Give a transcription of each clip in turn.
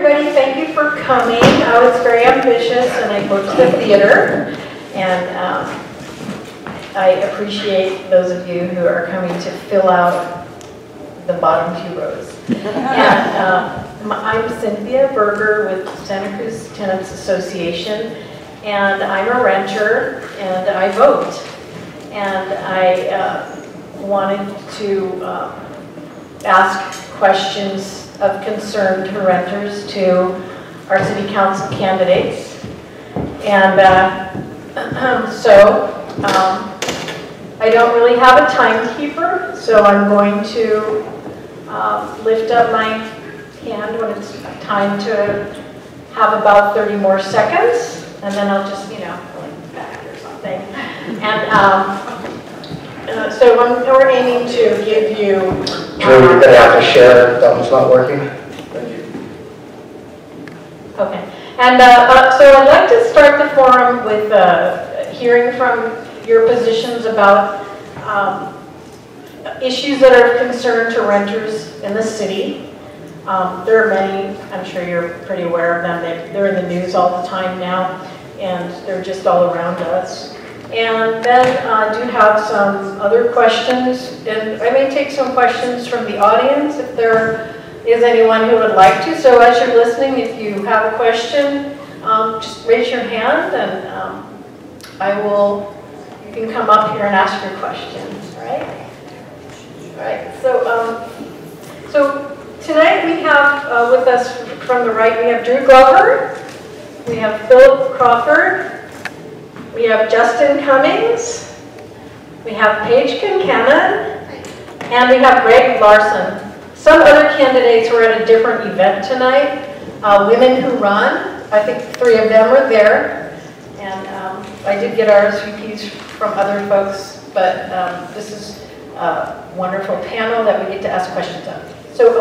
everybody. Thank you for coming. I was very ambitious and I go to the theater. And I appreciate those of you who are coming to fill out the bottom 2 rows. And I'm Cynthia Berger with Santa Cruz Tenants Association. And I'm a renter and I vote. And I wanted to ask questions of concern to renters to our city council candidates. And I don't really have a timekeeper, so I'm going to lift up my hand when it's time to have about 30 more seconds, and then I'll just, you know, like back or something. And so we're aiming to give you... Drew, you're going to have to share. Thumb's not working. Thank you. Okay. And so I'd like to start the forum with hearing from your positions about issues that are of concern to renters in the city. There are many, I'm sure you're pretty aware of them. They're in the news all the time now, and they're just all around us. And then I do have some other questions, and I may take some questions from the audience if there is anyone who would like to. So as you're listening, if you have a question, just raise your hand, and you can come up here and ask your questions, all right? All right, so tonight we have with us from the right, we have Drew Glover, we have Philip Crawford, we have Justin Cummings, we have Paige Kincannon, and we have Greg Larson. Some other candidates were at a different event tonight, Women Who Run. I think 3 of them were there, and I did get RSVPs from other folks, but this is a wonderful panel that we get to ask questions of. So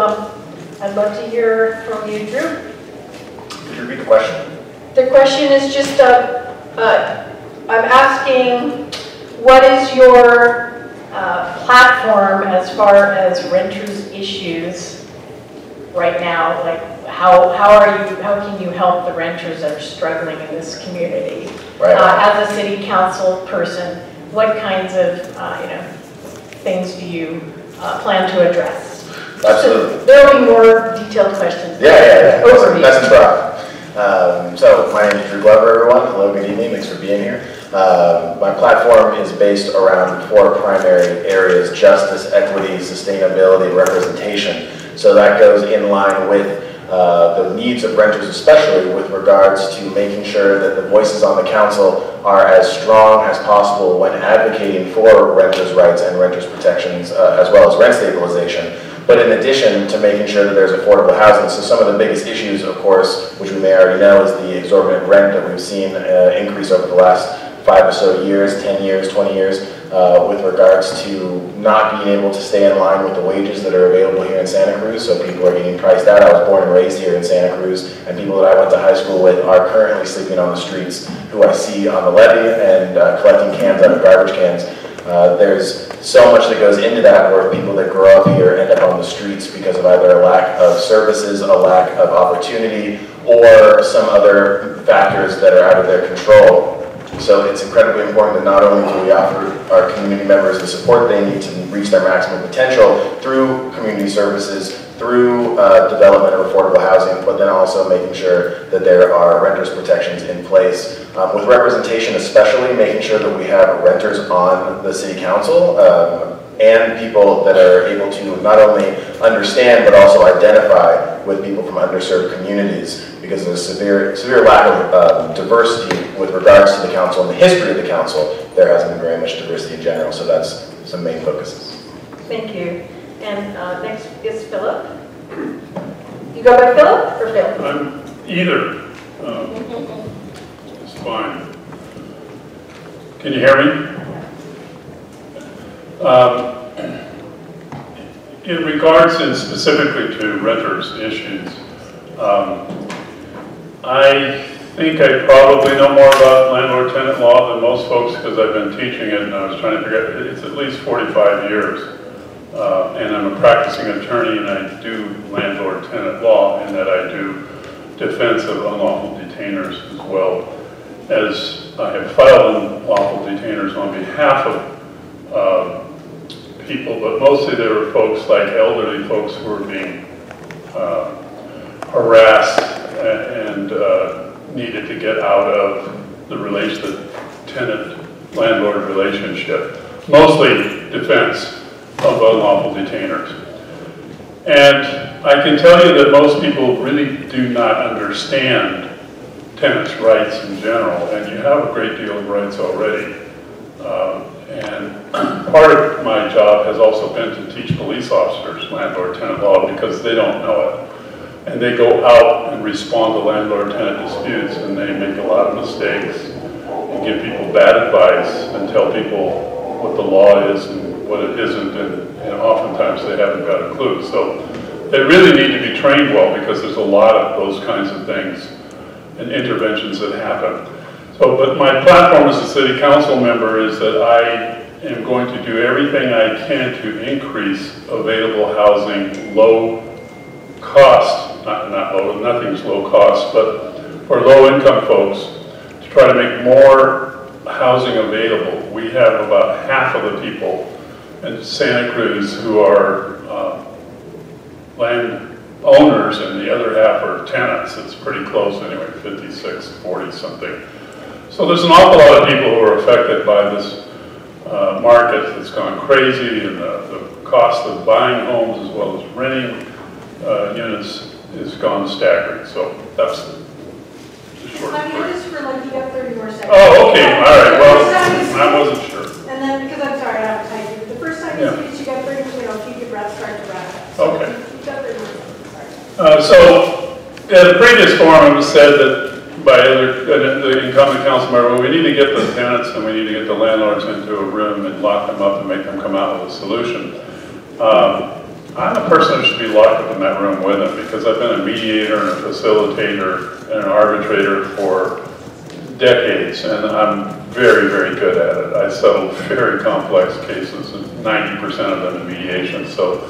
I'd love to hear from you, Drew. Could you repeat the question? The question is just, I'm asking, what is your platform as far as renters' issues right now? Like, how can you help the renters that are struggling in this community? Right. As a city council person, what kinds of things do you plan to address? Absolutely. So there will be more detailed questions. Yeah. Overview. That's right. So my name is Drew Glover, everyone. Hello, good evening. Thanks for being here. My platform is based around 4 primary areas: justice, equity, sustainability, representation. So that goes in line with the needs of renters, especially with regards to making sure that the voices on the council are as strong as possible when advocating for renters' rights and renters' protections, as well as rent stabilization. But in addition to making sure that there's affordable housing, so some of the biggest issues, of course, which we may already know, is the exorbitant rent that we've seen increase over the last 5 or so years, 10 years, 20 years, with regards to not being able to stay in line with the wages that are available here in Santa Cruz. So people are getting priced out. I was born and raised here in Santa Cruz, and people that I went to high school with are currently sleeping on the streets, who I see on the levee and collecting cans out of garbage cans. There's so much that goes into that, where people that grow up here end up on the streets because of either a lack of services, a lack of opportunity, or some other factors that are out of their control. So it's incredibly important that not only do we offer our community members the support they need to reach their maximum potential through community services, through development of affordable housing, but then also making sure that there are renters' protections in place. With representation especially, making sure that we have renters on the city council and people that are able to not only understand but also identify with people from underserved communities, because there's a severe lack of diversity with regards to the council and the history of the council. There hasn't been very much diversity in general, so that's some main focuses. Thank you. And next is Philip. You go by Philip or Phil? I'm either. It's fine. Can you hear me? In regards and specifically to renters' issues, I think I probably know more about landlord-tenant law than most folks, because I've been teaching it, and I was trying to figure out, it's at least 45 years. And I'm a practicing attorney, and I do landlord-tenant law, in that I do defense of unlawful detainers as well as I have filed unlawful detainers on behalf of people, but mostly there were folks like elderly folks who were being harassed and needed to get out of the tenant-landlord relationship, mostly defense of unlawful detainers. And I can tell you that most people really do not understand tenants' rights in general, and you have a great deal of rights already. And part of my job has also been to teach police officers landlord-tenant law because they don't know it. And they go out and respond to landlord-tenant disputes, and they make a lot of mistakes and give people bad advice and tell people what the law is and what it isn't, and oftentimes they haven't got a clue. So they really need to be trained well because there's a lot of those kinds of things and interventions that happen. So, but my platform as a city council member is that I am going to do everything I can to increase available housing, low cost, not low, nothing's low cost, but for low income folks, to try to make more housing available. We have about half of the people in Santa Cruz who are land owners and the other half are tenants. It's pretty close anyway, 56, 40 something. So there's an awful lot of people who are affected by this market that's gone crazy, and the cost of buying homes as well as renting units has gone staggering. So that's the short I'm story. just for like, you got 30 more seconds. Oh, okay, all right, well, I wasn't sure. And then, because I'm sorry, I don't have time. The first time you speak, you got 30, keep your breath, start to wrap up. So Okay. You got 30 more seconds, So, at the previous forum, it was said that by the incumbent council member, we need to get the tenants and we need to get the landlords into a room and lock them up and make them come out with a solution. I'm a person who should be locked up in that room with them because I've been a mediator and a facilitator and an arbitrator for decades, and I'm very, very good at it. I settle very complex cases, and 90% of them in mediation. So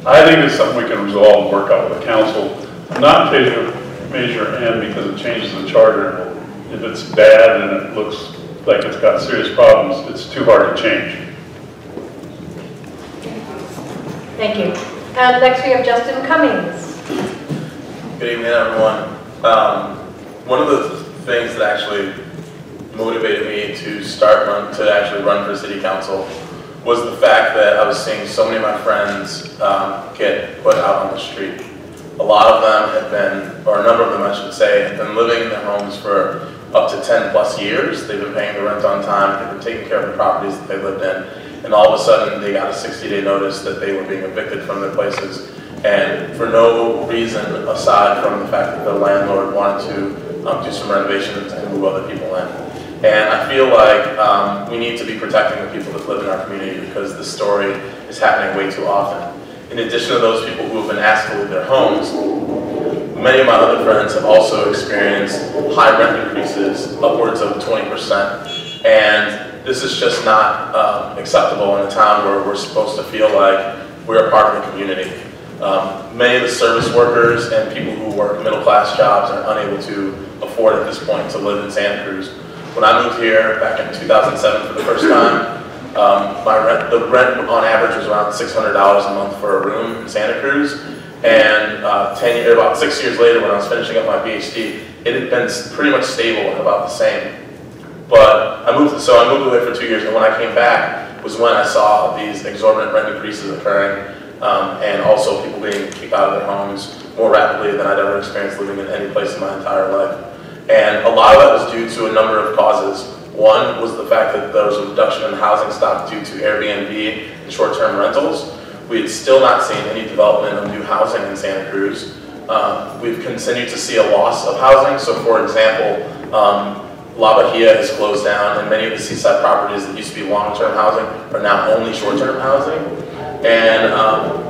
I think it's something we can resolve and work out with the council. Not Measure M because it changes the charter. If it's bad and it looks like it's got serious problems, it's too hard to change. Thank you. And next we have Justin Cummings. Good evening, everyone. One of the things that actually motivated me to actually run for city council was the fact that I was seeing so many of my friends get put out on the street. A lot of them have been, or a number of them I should say, have been living in their homes for up to 10 plus years. They've been paying the rent on time, they've been taking care of the properties that they lived in, and all of a sudden they got a 60-day notice that they were being evicted from their places, and for no reason aside from the fact that the landlord wanted to do some renovations and move other people in. And I feel like we need to be protecting the people that live in our community because this story is happening way too often. In addition to those people who have been asked to leave their homes, many of my other friends have also experienced high rent increases, upwards of 20%. And this is just not acceptable in a town where we're supposed to feel like we're a part of the community. Many of the service workers and people who work middle-class jobs are unable to afford at this point to live in Santa Cruz. When I moved here back in 2007 for the first time, the rent on average was around $600 a month for a room in Santa Cruz. And about 6 years later, when I was finishing up my PhD, it had been pretty much stable and about the same. But I moved away for 2 years, and when I came back was when I saw these exorbitant rent increases occurring, and also people being kicked out of their homes more rapidly than I'd ever experienced living in any place in my entire life. And a lot of that was due to a number of causes. One was the fact that there was a reduction in housing stock due to Airbnb and short-term rentals. We had still not seen any development of new housing in Santa Cruz. We've continued to see a loss of housing. So for example, La Bahia has closed down, and many of the seaside properties that used to be long-term housing are now only short-term housing. And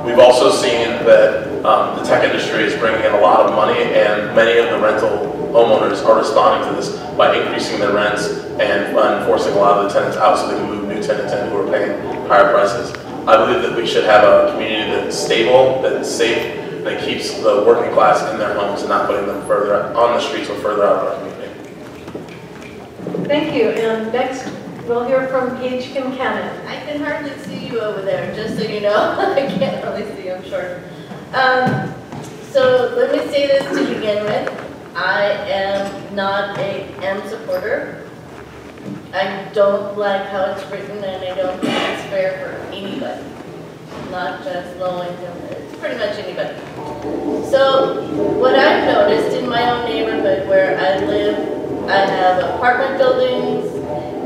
we've also seen that the tech industry is bringing in a lot of money, and many of the rental homeowners are responding to this by increasing their rents and forcing a lot of the tenants out so they can move new tenants in who are paying higher prices. I believe that we should have a community that's stable, that's safe, and it keeps the working class in their homes and not putting them further on the streets or further out of our community. Thank you. And next, we'll hear from Paige Kincannon. I can hardly see you over there, just so you know. I can't really see, I'm short. So let me say this to begin with. I am not a M supporter. I don't like how it's written, and I don't think it's fair for anybody. Not just low income, it's pretty much anybody. So what I've noticed in my own neighborhood where I live, I have apartment buildings,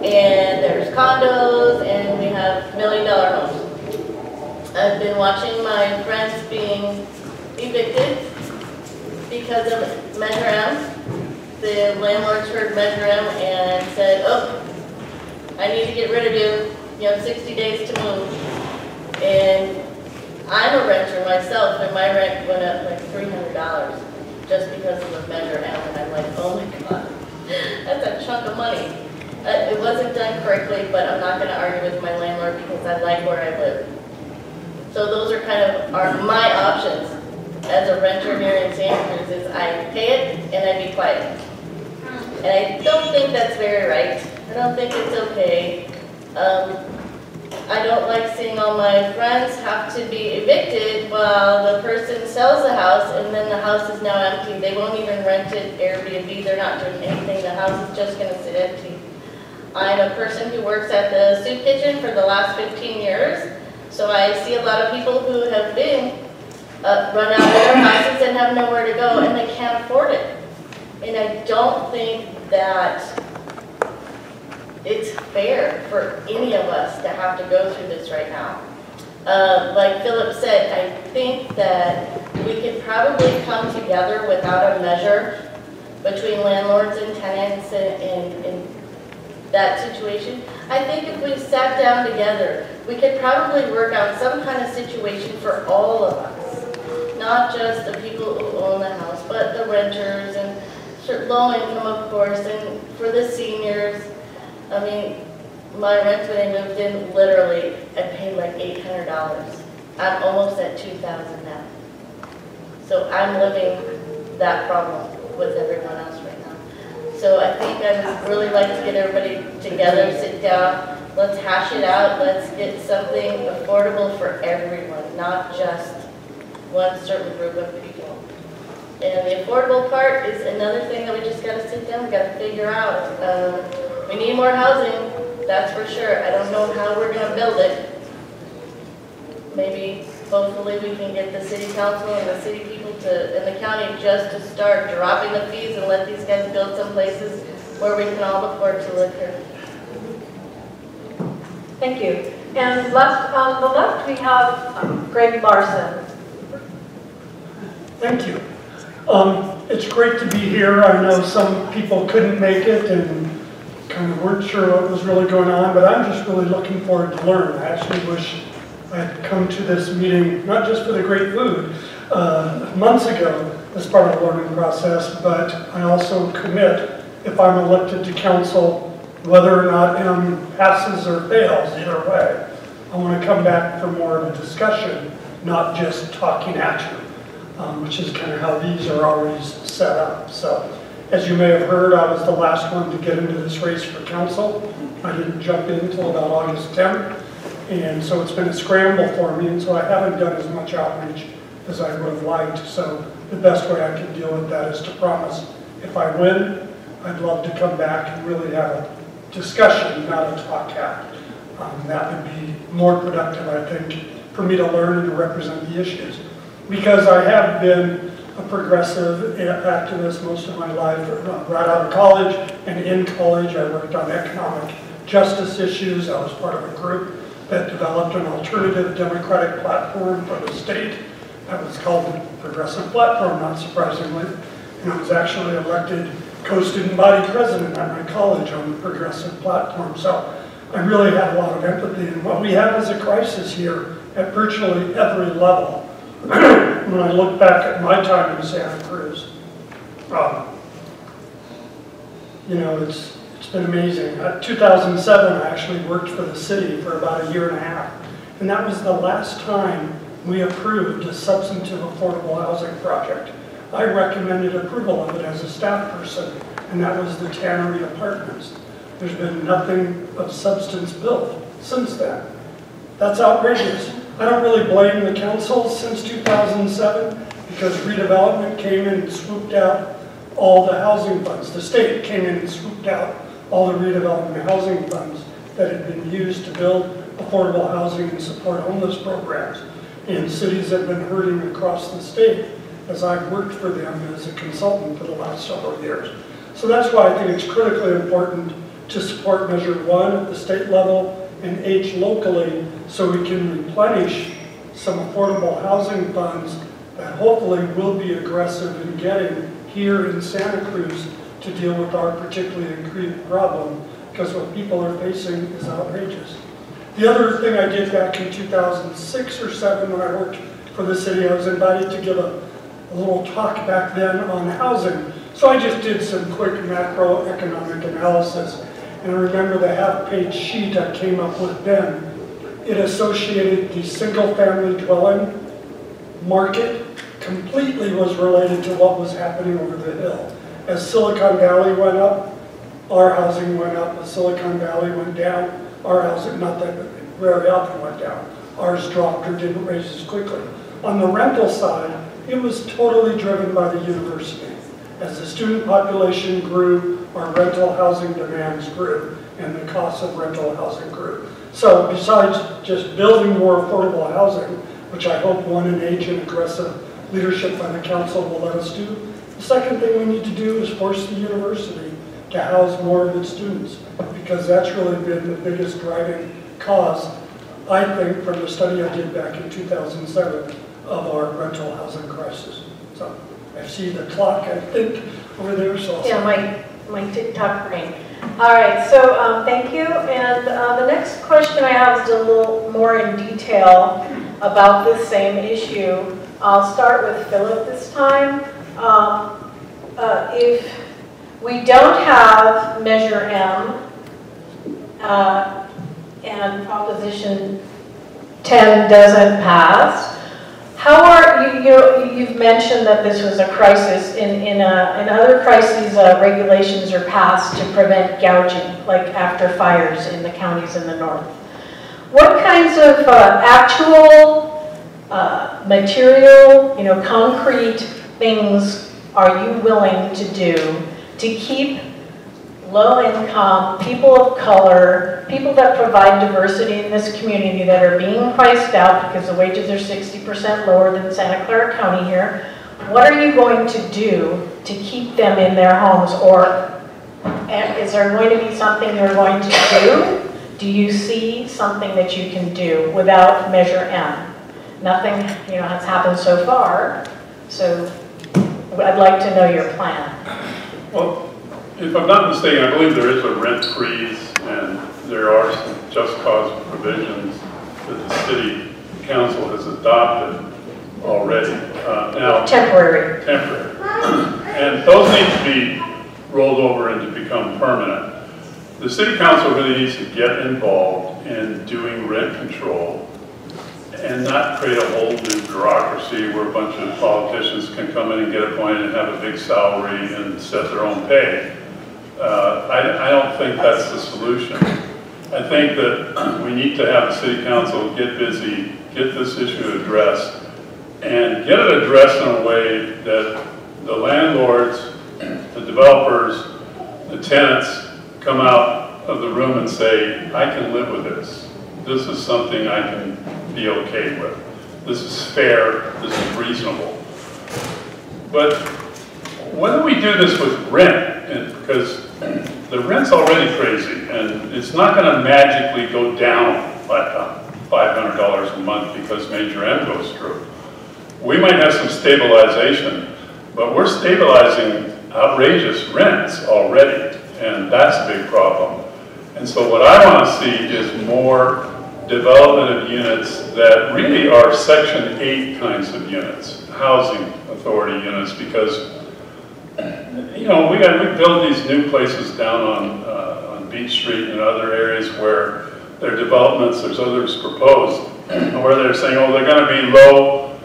and there's condos, and we have $1 million homes. I've been watching my friends being evicted because of Measure M. The landlords heard Measure M and said, oh, I need to get rid of you. You have 60 days to move. And I'm a renter myself, and my rent went up like $300 just because of the Measure M. And I'm like, oh my God, that's a chunk of money. It wasn't done correctly, but I'm not going to argue with my landlord because I like where I live. So those are kind of my options as a renter here in Santa Cruz is I pay it and I be quiet. And I don't think that's very right. I don't think it's okay. I don't like seeing all my friends have to be evicted while the person sells the house and then the house is now empty. They won't even rent it Airbnb. They're not doing anything. The house is just going to sit empty. I'm a person who works at the soup kitchen for the last 15 years. So I see a lot of people who have been run out of their houses and have nowhere to go and they can't afford it. And I don't think that it's fair for any of us to have to go through this right now. Like Philip said, I think that we could probably come together without a measure between landlords and tenants and that situation. I think if we sat down together, we could probably work out some kind of situation for all of us. Not just the people who own the house, but the renters and low income, of course, and for the seniors. I mean, my rent when I moved in, literally, I paid like $800. I'm almost at $2,000 now. So I'm living that problem with everyone else right now. So I think I would really like to get everybody together, sit down, let's hash it out, let's get something affordable for everyone, not just one certain group of people. And the affordable part is another thing that we just got to sit down, we got to figure out. We need more housing, that's for sure. I don't know how we're going to build it. Maybe, hopefully, we can get the city council and the city people and the county just to start dropping the fees and let these guys build some places where we can all afford to live here. Thank you. And last, on the left, we have Greg Larson. Thank you. It's great to be here. I know some people couldn't make it and kind of weren't sure what was really going on, but I'm just really looking forward to learn. I actually wish I had come to this meeting, not just for the great food, months ago as part of the learning process, but I also commit, if I'm elected to council, whether or not M passes or fails, either way, I want to come back for more of a discussion, not just talking at you. Which is kind of how these are always set up. So, as you may have heard, I was the last one to get into this race for council. I didn't jump in until about August 10th, and so it's been a scramble for me, and so I haven't done as much outreach as I would have liked. So the best way I can deal with that is to promise if I win, I'd love to come back and really have a discussion, not a talk out. That would be more productive, I think, for me to learn and to represent the issues. Because I have been a progressive activist most of my life, right out of college, and in college I worked on economic justice issues. I was part of a group that developed an alternative democratic platform for the state that was called the Progressive Platform, not surprisingly. And I was actually elected co-student body president at my college on the Progressive Platform. So I really have a lot of empathy. And what we have is a crisis here at virtually every level. When I look back at my time in Santa Cruz, you know, it's been amazing. In 2007, I actually worked for the city for about a year and a half. And that was the last time we approved a substantive affordable housing project. I recommended approval of it as a staff person, and that was the Tannery Apartments. There's been nothing of substance built since then. That's outrageous. I don't really blame the council since 2007 because redevelopment came in and swooped out all the housing funds. The state came in and swooped out all the redevelopment housing funds that had been used to build affordable housing and support homeless programs in cities that have been hurting across the state, as I've worked for them as a consultant for the last several years. So that's why I think it's critically important to support Measure 1 at the state level and H locally so we can replenish some affordable housing funds that hopefully will be aggressive in getting here in Santa Cruz to deal with our particularly acute problem, because what people are facing is outrageous. The other thing I did back in 2006 or 7 when I worked for the city, I was invited to give a little talk back then on housing. So I just did some quick macroeconomic analysis. And I remember the half-page sheet I came up with then. It associated the single-family dwelling market completely was related to what was happening over the hill. As Silicon Valley went up, our housing went up. As Silicon Valley went down, our housing, not that very often went down. Ours dropped or didn't raise as quickly. On the rental side, it was totally driven by the university. As the student population grew, our rental housing demands grew, and the cost of rental housing grew. So besides just building more affordable housing, which I hope 1H and aggressive leadership by the council will let us do, the second thing we need to do is force the university to house more of its students, because that's really been the biggest driving cause, I think, from the study I did back in 2007 of our rental housing crisis. So I see the clock, I think, over there. So yeah, my TikTok brain. All right, so thank you. And the next question I have is a little more in detail about this same issue. I'll start with Philip this time. If we don't have Measure M and Proposition 10 doesn't pass, how are you've mentioned that this was a crisis. In other crises, regulations are passed to prevent gouging, like after fires in the counties in the north. What kinds of actual material, concrete things are you willing to do to keep low-income, people of color, people that provide diversity in this community that are being priced out because the wages are 60% lower than Santa Clara County here? What are you going to do to keep them in their homes? Or is there going to be something you're going to do? Do you see something that you can do without Measure M? Nothing, has happened so far, so I'd like to know your plan. Well, if I'm not mistaken, I believe there is a rent freeze, and there are some just cause provisions that the city council has adopted already. Now, temporary. And those need to be rolled over and to become permanent. The city council really needs to get involved in doing rent control and not create a whole new bureaucracy where a bunch of politicians can come in and get appointed and have a big salary and set their own pay. I don't think that's the solution. I think that we need to have the city council get busy, get this issue addressed, and get it addressed in a way that the landlords, the developers, the tenants come out of the room and say, I can live with this. This is something I can be okay with. This is fair, this is reasonable. But whether we do this with rent, because the rent's already crazy, and it's not going to magically go down by $500 a month because Measure M goes through. We might have some stabilization, but we're stabilizing outrageous rents already, and that's a big problem. And so what I want to see is more development of units that really are Section 8 kinds of units, housing authority units, because we build these new places down on Beach Street and other areas where there are developments, there's others proposed, where they're saying, oh, they're going to be low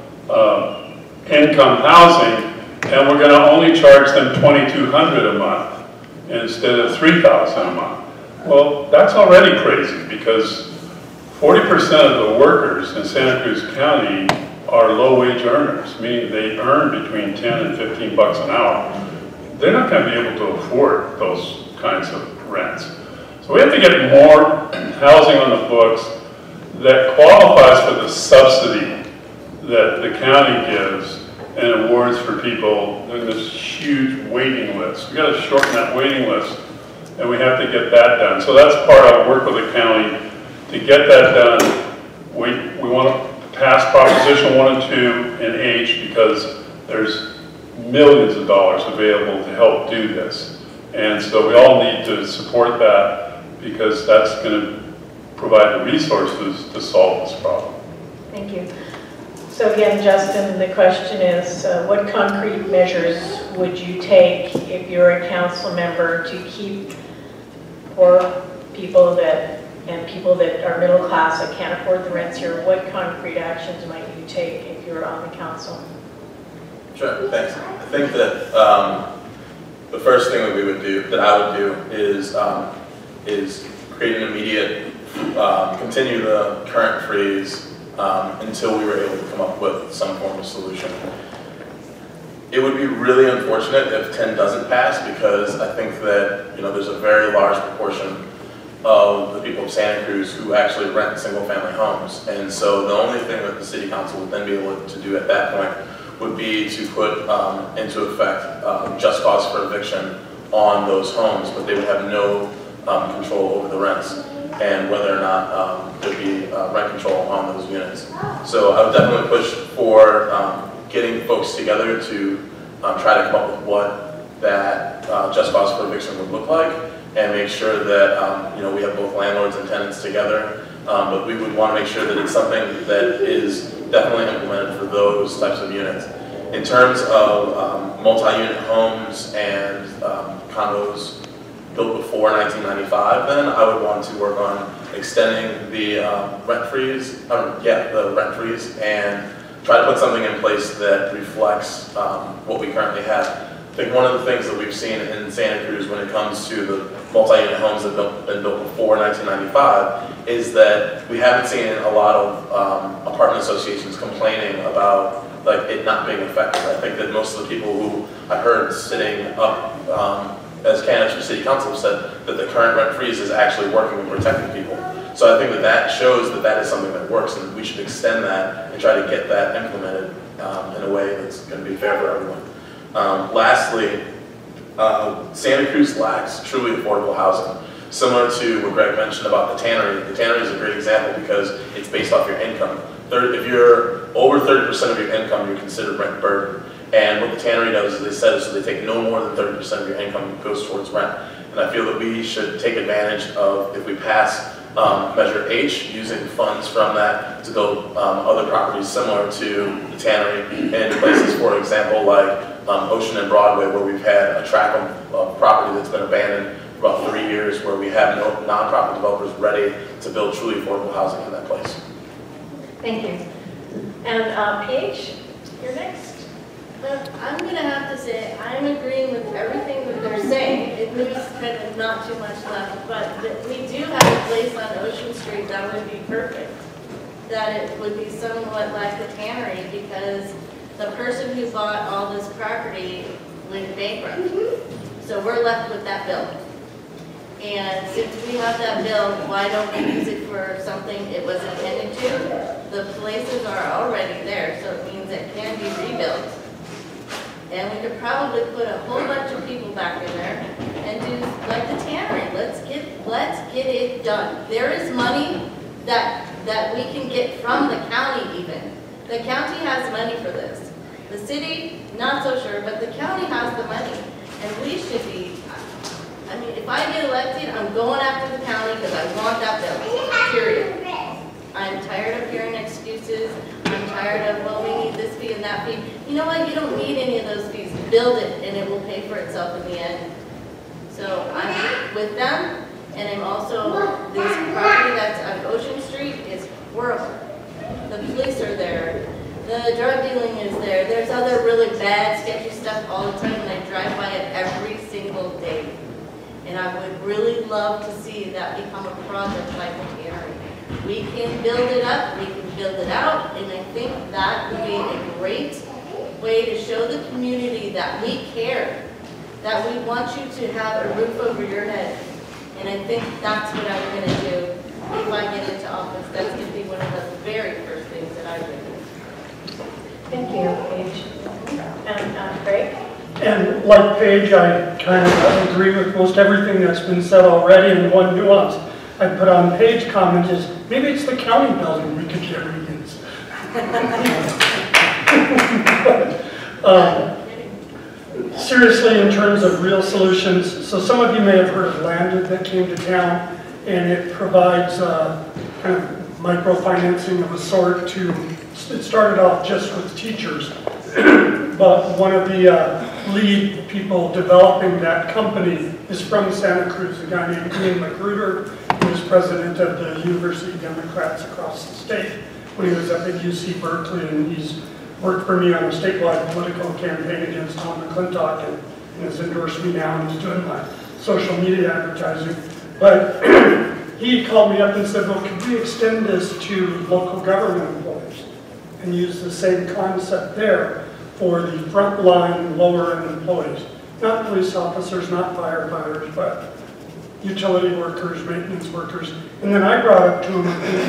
income housing, and we're going to only charge them $2,200 a month instead of $3,000 a month. Well, that's already crazy because 40% of the workers in Santa Cruz County are low-wage earners, meaning they earn between 10 and 15 bucks an hour. They're not going to be able to afford those kinds of rents. So we have to get more housing on the books that qualifies for the subsidy that the county gives and awards for people in this huge waiting list. We've got to shorten that waiting list, and we have to get that done. So that's part of work with the county to get that done. We want to pass Proposition 1 and 2 in H because there's millions of dollars available to help do this. And so we all need to support that because that's going to provide the resources to solve this problem. Thank you. So again, Justin, the question is, what concrete measures would you take if you're a council member to keep poor people and people that are middle class that can't afford the rents here? What concrete actions might you take if you're on the council? Sure, thanks. I think that the first thing that we would do, that I would do, is create an immediate, continue the current freeze until we were able to come up with some form of solution. It would be really unfortunate if 10 doesn't pass because I think that there's a very large proportion of the people of Santa Cruz who actually rent single-family homes, and so the only thing that the city council would then be able to do at that point would be to put into effect just cause for eviction on those homes, but they would have no control over the rents and whether or not there'd be rent control on those units. So I would definitely push for getting folks together to try to come up with what that just cause for eviction would look like and make sure that we have both landlords and tenants together. But we would want to make sure that it's something that is definitely implemented for those types of units. In terms of multi-unit homes and condos built before 1995, then I would want to work on extending the rent freeze, and try to put something in place that reflects what we currently have. I think one of the things that we've seen in Santa Cruz when it comes to the multi-unit homes that have been built before 1995 is that we haven't seen a lot of apartment associations complaining about it not being effective. I think that most of the people who I heard sitting up as candidates for city council have said that the current rent freeze is actually working and protecting people. So I think that shows that that is something that works, and we should extend that and try to get that implemented in a way that's going to be fair for everyone. Lastly, Santa Cruz lacks truly affordable housing. Similar to what Greg mentioned about the tannery is a great example because it's based off your income. If you're over 30% of your income, you're considered rent burden. And what the tannery does is they set it so they take no more than 30% of your income goes towards rent. And I feel that we should take advantage of, if we pass Measure H, using funds from that to build other properties similar to the tannery in places, for example, like Ocean and Broadway, where we've had a tract of property that's been abandoned for about 3 years, where we have no nonprofit developers ready to build truly affordable housing in that place. Thank you. And PH, you're next. I'm going to have to say I'm agreeing with everything that they're saying. There's kind of not too much left, but we do have a place on Ocean Street that would be perfect. That it would be somewhat like the tannery because the person who bought all this property went bankrupt. So we're left with that bill. And since we have that bill, why don't we use it for something it was intended to? The places are already there, so it means it can be rebuilt. And we could probably put a whole bunch of people back in there and do like the tannery. Let's get it done. There is money that we can get from the county even. The county has money for this. The city, not so sure, but the county has the money. And we should be, I mean, if I get elected, I'm going after the county because I want that bill, period. I'm tired of hearing excuses. I'm tired of, well, we need this fee and that fee. You know what? You don't need any of those fees. Build it, and it will pay for itself in the end. So I'm with them, and I'm also, this property that's on Ocean Street is horrible. The police are there. The drug dealing is there. There's other really bad, sketchy stuff all the time, and I drive by it every single day. And I would really love to see that become a project like a tannery. We can build it up, we can build it out, and I think that would be a great way to show the community that we care, that we want you to have a roof over your head. And I think that's what I'm going to do if I get into office. That's going to be one of the very first things that I do. Thank you, Paige. And Craig? And like Paige, I kind of agree with most everything that's been said already, and one nuance I put on Paige's comment is, maybe it's the county building we could get reused. Seriously, in terms of real solutions, so some of you may have heard of Landed that came to town, and it provides kind of microfinancing of a sort to, it started off just with teachers, but one of the lead people developing that company is from Santa Cruz, a guy named Ian Magruder, who was president of the University Democrats across the state when he was up at UC Berkeley, and he's worked for me on a statewide political campaign against Tom McClintock, and has endorsed me now, and he's doing my social media advertising. But he called me up and said, well, could we extend this to local government employees and use the same concept there for the frontline, lower-end employees? Not police officers, not firefighters, but utility workers, maintenance workers. And then I brought up to him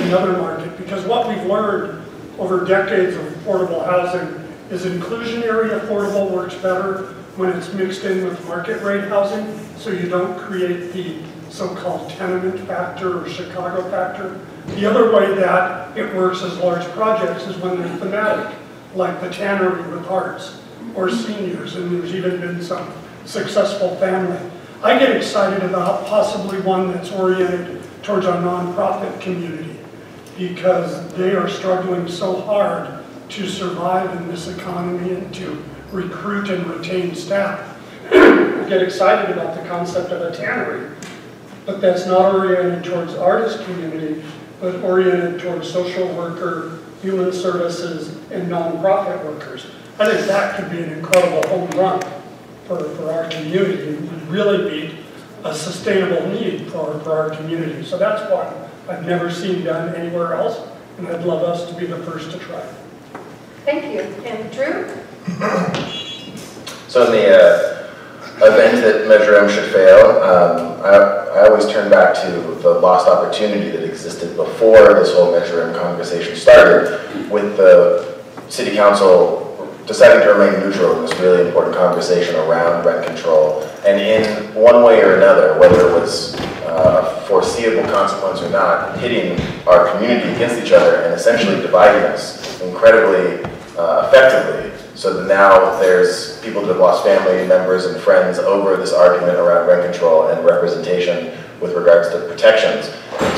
another market, because what we've learned over decades of affordable housing is inclusionary affordable works better when it's mixed in with market rate housing, so you don't create the so-called tenement factor or Chicago factor. The other way that it works as large projects is when they're thematic, like the tannery with arts or seniors, and there's even been some successful family. I get excited about possibly one that's oriented towards our nonprofit community, because they are struggling so hard to survive in this economy and to recruit and retain staff. I get excited about the concept of a tannery, but that's not oriented towards artist community, but oriented towards social worker, human services, and nonprofit workers. I think that could be an incredible home run for our community, and would really meet a sustainable need for our community. So that's one I've never seen done anywhere else, and I'd love us to be the first to try it. Thank you. And Drew? So in the event that Measure M should fail, I always turn back to the lost opportunity that existed before this whole Measure M conversation started, with the City Council deciding to remain neutral in this really important conversation around rent control. And in one way or another, whether it was a foreseeable consequence or not, pitting our community against each other and essentially dividing us incredibly effectively, so that now there's people that have lost family members and friends over this argument around rent control and representation with regards to protections.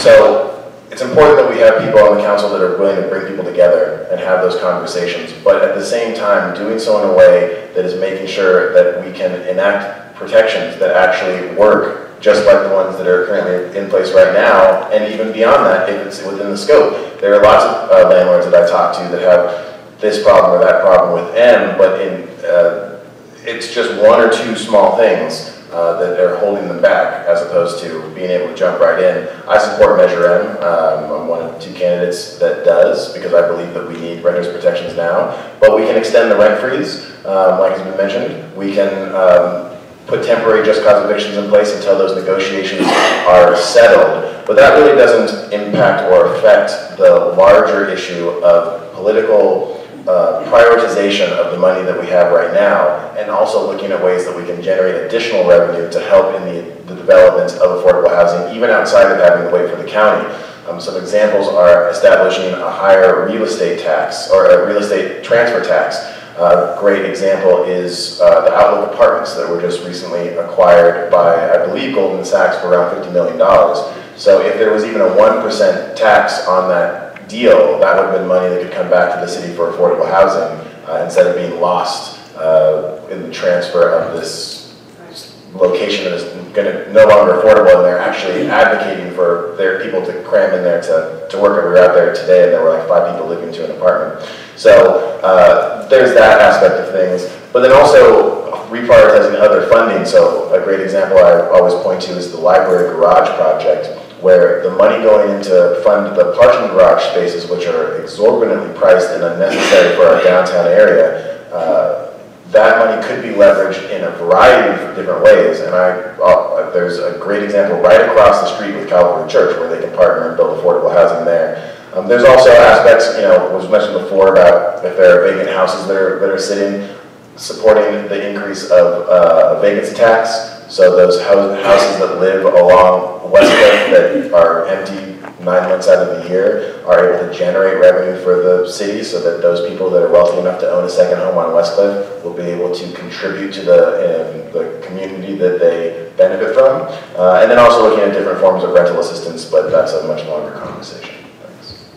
So it's important that we have people on the council that are willing to bring people together and have those conversations, but at the same time doing so in a way that is making sure that we can enact protections that actually work, just like the ones that are currently in place right now, and even beyond that if it's within the scope. There are lots of landlords that I talk to that have this problem or that problem with M, but it's just one or two small things that are holding them back, as opposed to being able to jump right in. I support Measure M. I'm one of two candidates that does, because I believe that we need renters protections now. But we can extend the rent freeze, like has been mentioned. We can put temporary just cause evictions in place until those negotiations are settled. But that really doesn't impact or affect the larger issue of political prioritization of the money that we have right now, and also looking at ways that we can generate additional revenue to help in the development of affordable housing, even outside of having to wait for the county. Some examples are establishing a higher real estate tax, or a real estate transfer tax. A great example is the Outlook Apartments that were just recently acquired by, I believe, Goldman Sachs for around $50 million. So if there was even a 1% tax on that deal, that would have been money that could come back to the city for affordable housing instead of being lost in the transfer of this location that is going to no longer affordable, and they're actually advocating for their people to cram in there to work. And we were out there today, and there were like 5 people living into an apartment. So there's that aspect of things. But then also reprioritizing other funding. So a great example I always point to is the library garage project, where the money going in to fund the parking garage spaces, which are exorbitantly priced and unnecessary for our downtown area, that money could be leveraged in a variety of different ways. And there's a great example right across the street with Calvary Church, where they can partner and build affordable housing there. There's also aspects, was mentioned before about if there are vacant houses that are sitting, supporting the increase of a vacancy tax. So those houses that live along Westcliff that are empty 9 months out of the year are able to generate revenue for the city, so that those people that are wealthy enough to own a second home on Westcliff will be able to contribute to the community that they benefit from. And then also looking at different forms of rental assistance, but that's a much longer conversation. Thanks.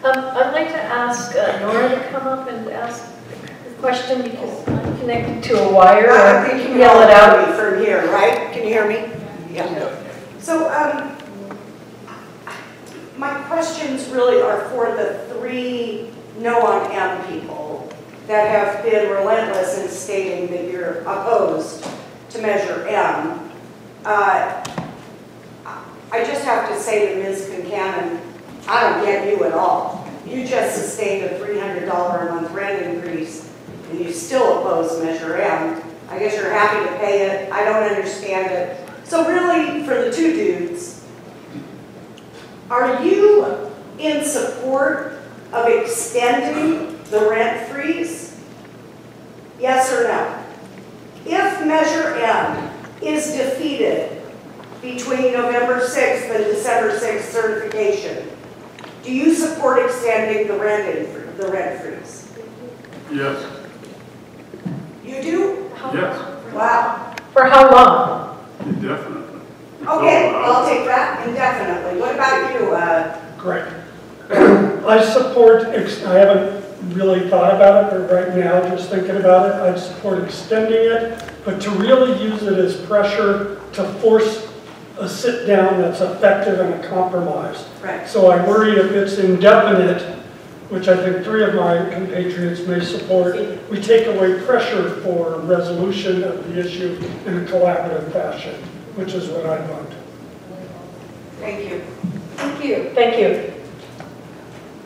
I'd like to ask Nora to come up and ask a question, because I'm connected to a wire. I think you can yell it out from here, right? Can you hear me? Yeah. So, my questions really are for the 3 No on M people that have been relentless in stating that you're opposed to Measure M. I just have to say to Ms. Concanon, I don't get you at all. You just sustained a $300 a month rent increase, and you still oppose Measure M. I guess you're happy to pay it. I don't understand it. So really, for the 2 dudes, are you in support of extending the rent freeze? Yes or no? If Measure M is defeated between November 6th and December 6th certification, do you support extending the rent freeze? Yes. You do? Yes. Wow. for how long? Indefinitely. Okay, I'll take that indefinitely. What about you? Great. I support, I haven't really thought about it, but right now, just thinking about it, I'd support extending it, but to really use it as pressure to force a sit down that's effective and a compromise. Right. So I worry if it's indefinite, which I think 3 of my compatriots may support, we take away pressure for resolution of the issue in a collaborative fashion, which is what I want. Thank you. Thank you. Thank you.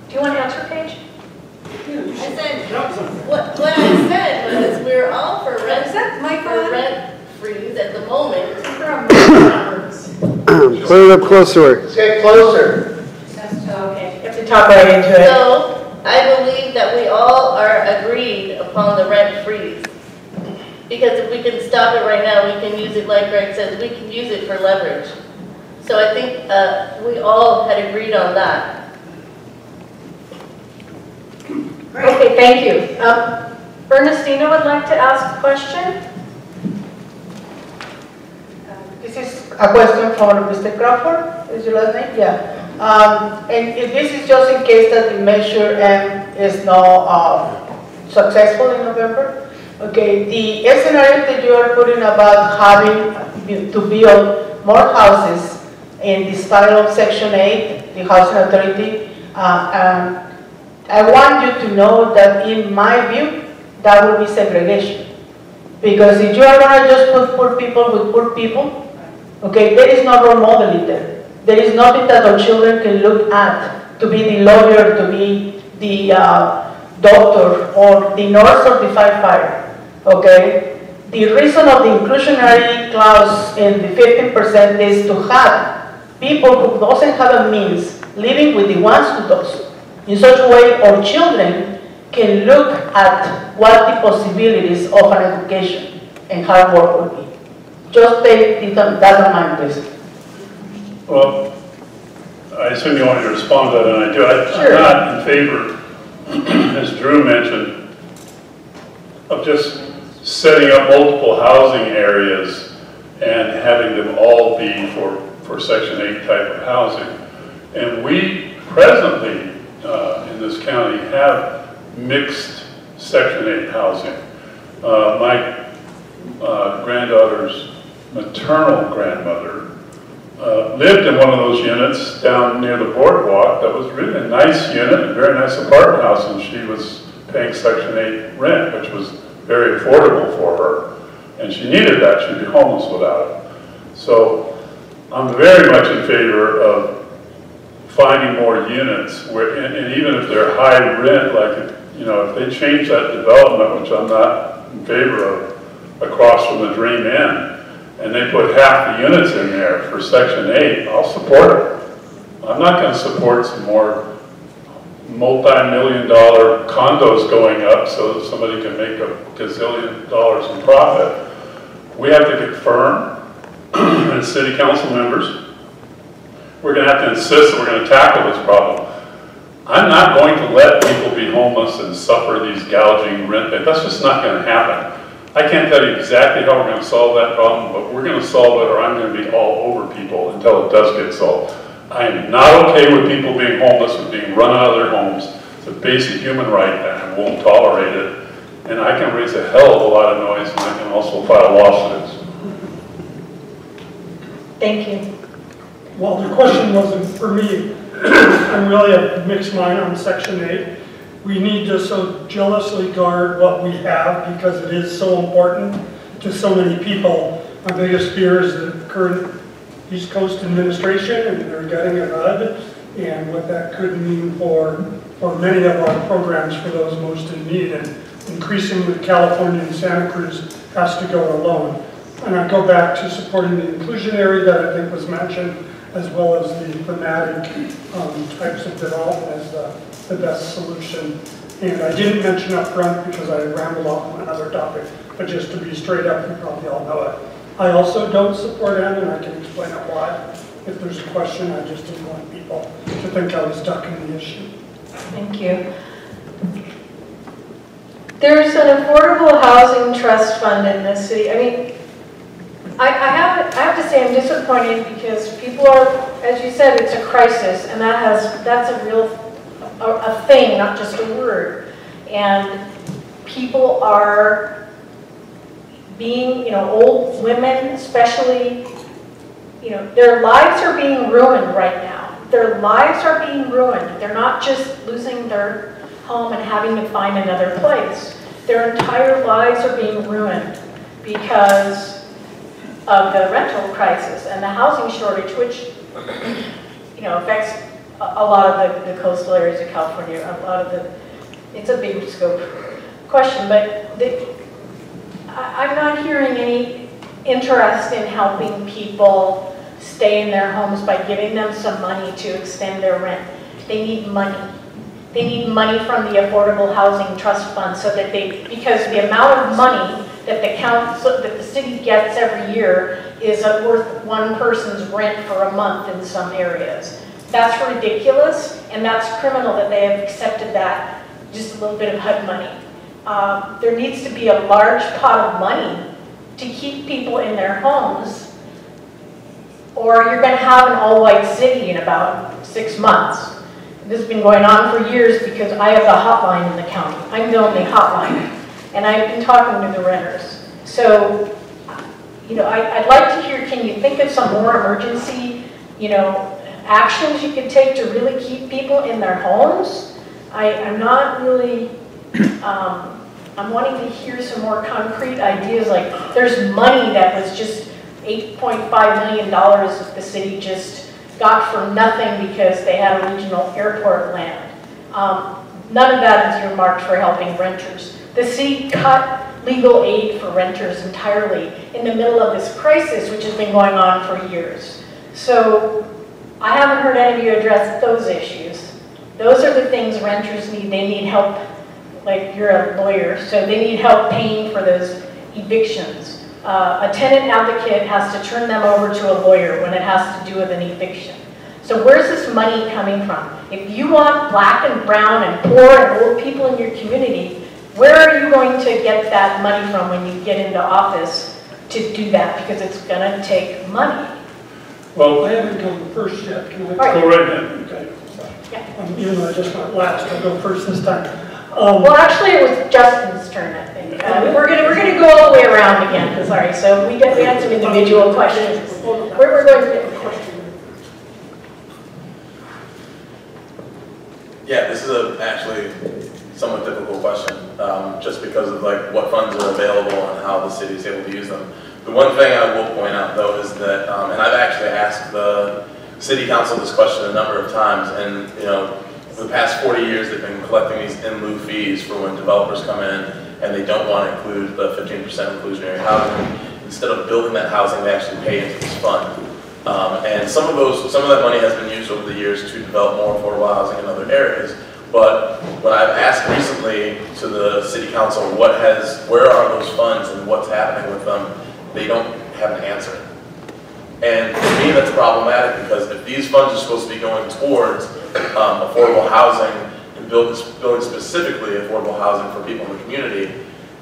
Do you want to answer, Paige? I said, what I said was we're all for rent freeze at the moment. Put it up closer. Let's get closer. Okay, you have to talk right into it. So I believe that we all are agreed upon the rent freeze. Because if we can stop it right now, we can use it, like Greg says, we can use it for leverage. So I think we all had agreed on that. Okay, thank you. Ernestina would like to ask a question. This is a question for Mr. Crawford, is your last name? Yeah. And if this is just in case that the Measure M is not successful in November, okay, the scenario that you are putting about having to build more houses in the style of Section 8, the Housing Authority, I want you to know that in my view, that will be segregation. Because if you are going to just put poor people with poor people, okay, there is no role modeling there. There is nothing that our children can look at to be the lawyer, to be the doctor, or the nurse or the firefighter, okay? The reason of the inclusionary clause in the 15% is to have people who doesn't have a means living with the ones who does. In such a way, our children can look at what the possibilities of an education and hard work will be. Just take that in mind, please. Well, I assume you want me to respond to that, and I do. Sure. I'm not in favor, as Drew mentioned, of just setting up multiple housing areas and having them all be for Section 8 type of housing. And we presently, in this county, have mixed Section 8 housing. My granddaughter's maternal grandmother lived in one of those units down near the boardwalk that was really a nice unit, a very nice apartment house, and she was paying Section 8 rent, which was very affordable for her. And she needed that. She'd be homeless without it. So I'm very much in favor of finding more units, where, and even if they're high rent, like, you know, if they change that development, which I'm not in favor of, across from the Dream Inn, and they put half the units in there for Section 8, I'll support it. I'm not going to support some more multi-million-dollar condos going up so that somebody can make a gazillion dollars in profit. We have to get firm as city council members. We're going to have to insist that we're going to tackle this problem. I'm not going to let people be homeless and suffer these gouging rent. That's just not going to happen. I can't tell you exactly how we're going to solve that problem, but we're going to solve it, or I'm going to be all over people until it does get solved. I am not okay with people being homeless and being run out of their homes. It's a basic human right, and I won't tolerate it. And I can raise a hell of a lot of noise, and I can also file lawsuits. Thank you. Well, the question wasn't for me. I'm really a mixed mind on Section 8. We need to so jealously guard what we have because it is so important to so many people. My biggest fear is the current East Coast administration, and they're getting a HUD, and what that could mean for many of our programs for those most in need. And increasingly, California and Santa Cruz has to go alone. And I go back to supporting the inclusionary that I think was mentioned, as well as the thematic types of development as the best solution. And I didn't mention up front because I rambled off on another topic, but just to be straight up, you probably all know it. I also don't support M, and I can explain it why. If there's a question, I just didn't want people to think I was stuck in the issue. Thank you. There's an affordable housing trust fund in this city. I mean, I have to say I'm disappointed because people are, as you said, it's a crisis, and that's a real a thing, not just a word. And people are being, you know, old women especially, you know, their lives are being ruined right now. Their lives are being ruined. They're not just losing their home and having to find another place. Their entire lives are being ruined because of the rental crisis and the housing shortage, which, you know, affects a lot of the coastal areas of California. A lot of it's a big scope question, but I'm not hearing any interest in helping people stay in their homes by giving them some money to extend their rent. They need money. They need money from the Affordable Housing Trust Fund so that because the amount of money that the city gets every year is worth one person's rent for a month in some areas. That's ridiculous, and that's criminal that they have accepted that, just a little bit of HUD money. There needs to be a large pot of money to keep people in their homes, or you're going to have an all-white city in about 6 months. This has been going on for years because I have the hotline in the county. I'm the only hotline, and I've been talking to the renters. So, you know, I'd like to hear, can you think of some more emergency, you know, actions you could take to really keep people in their homes? I'm not really, I'm wanting to hear some more concrete ideas, like there's money that was just $8.5 million that the city just got for nothing because they had a regional airport land. None of that is earmarked for helping renters. The city cut legal aid for renters entirely in the middle of this crisis, which has been going on for years. So I haven't heard any of you address those issues. Those are the things renters need. They need help, like you're a lawyer, so they need help paying for those evictions. A tenant advocate has to turn them over to a lawyer when it has to do with an eviction. So where's this money coming from? If you want black and brown and poor and old people in your community, where are you going to get that money from when you get into office to do that? Because it's going to take money. Well, I haven't gone first yet. Can I Go right ahead. Okay. Yeah. Even though I just went last, I'll go first this time. Well, actually, it was Justin's turn, I think. We're gonna go all the way around again, sorry, so we had some individual questions. We're going to... Yeah, this is actually somewhat difficult question, just because of like what funds are available and how the city is able to use them. The one thing I will point out though is that, and I've actually asked the city council this question a number of times, and you know, for the past 40 years they've been collecting these in lieu fees for when developers come in and they don't want to include the 15% inclusionary housing. Instead of building that housing, they actually pay into this fund. And some of that money has been used over the years to develop more affordable housing in other areas. But when I've asked recently to the city council where are those funds and what's happening with them, they don't have an answer. And for me, that's problematic because if these funds are supposed to be going towards affordable housing and building specifically affordable housing for people in the community,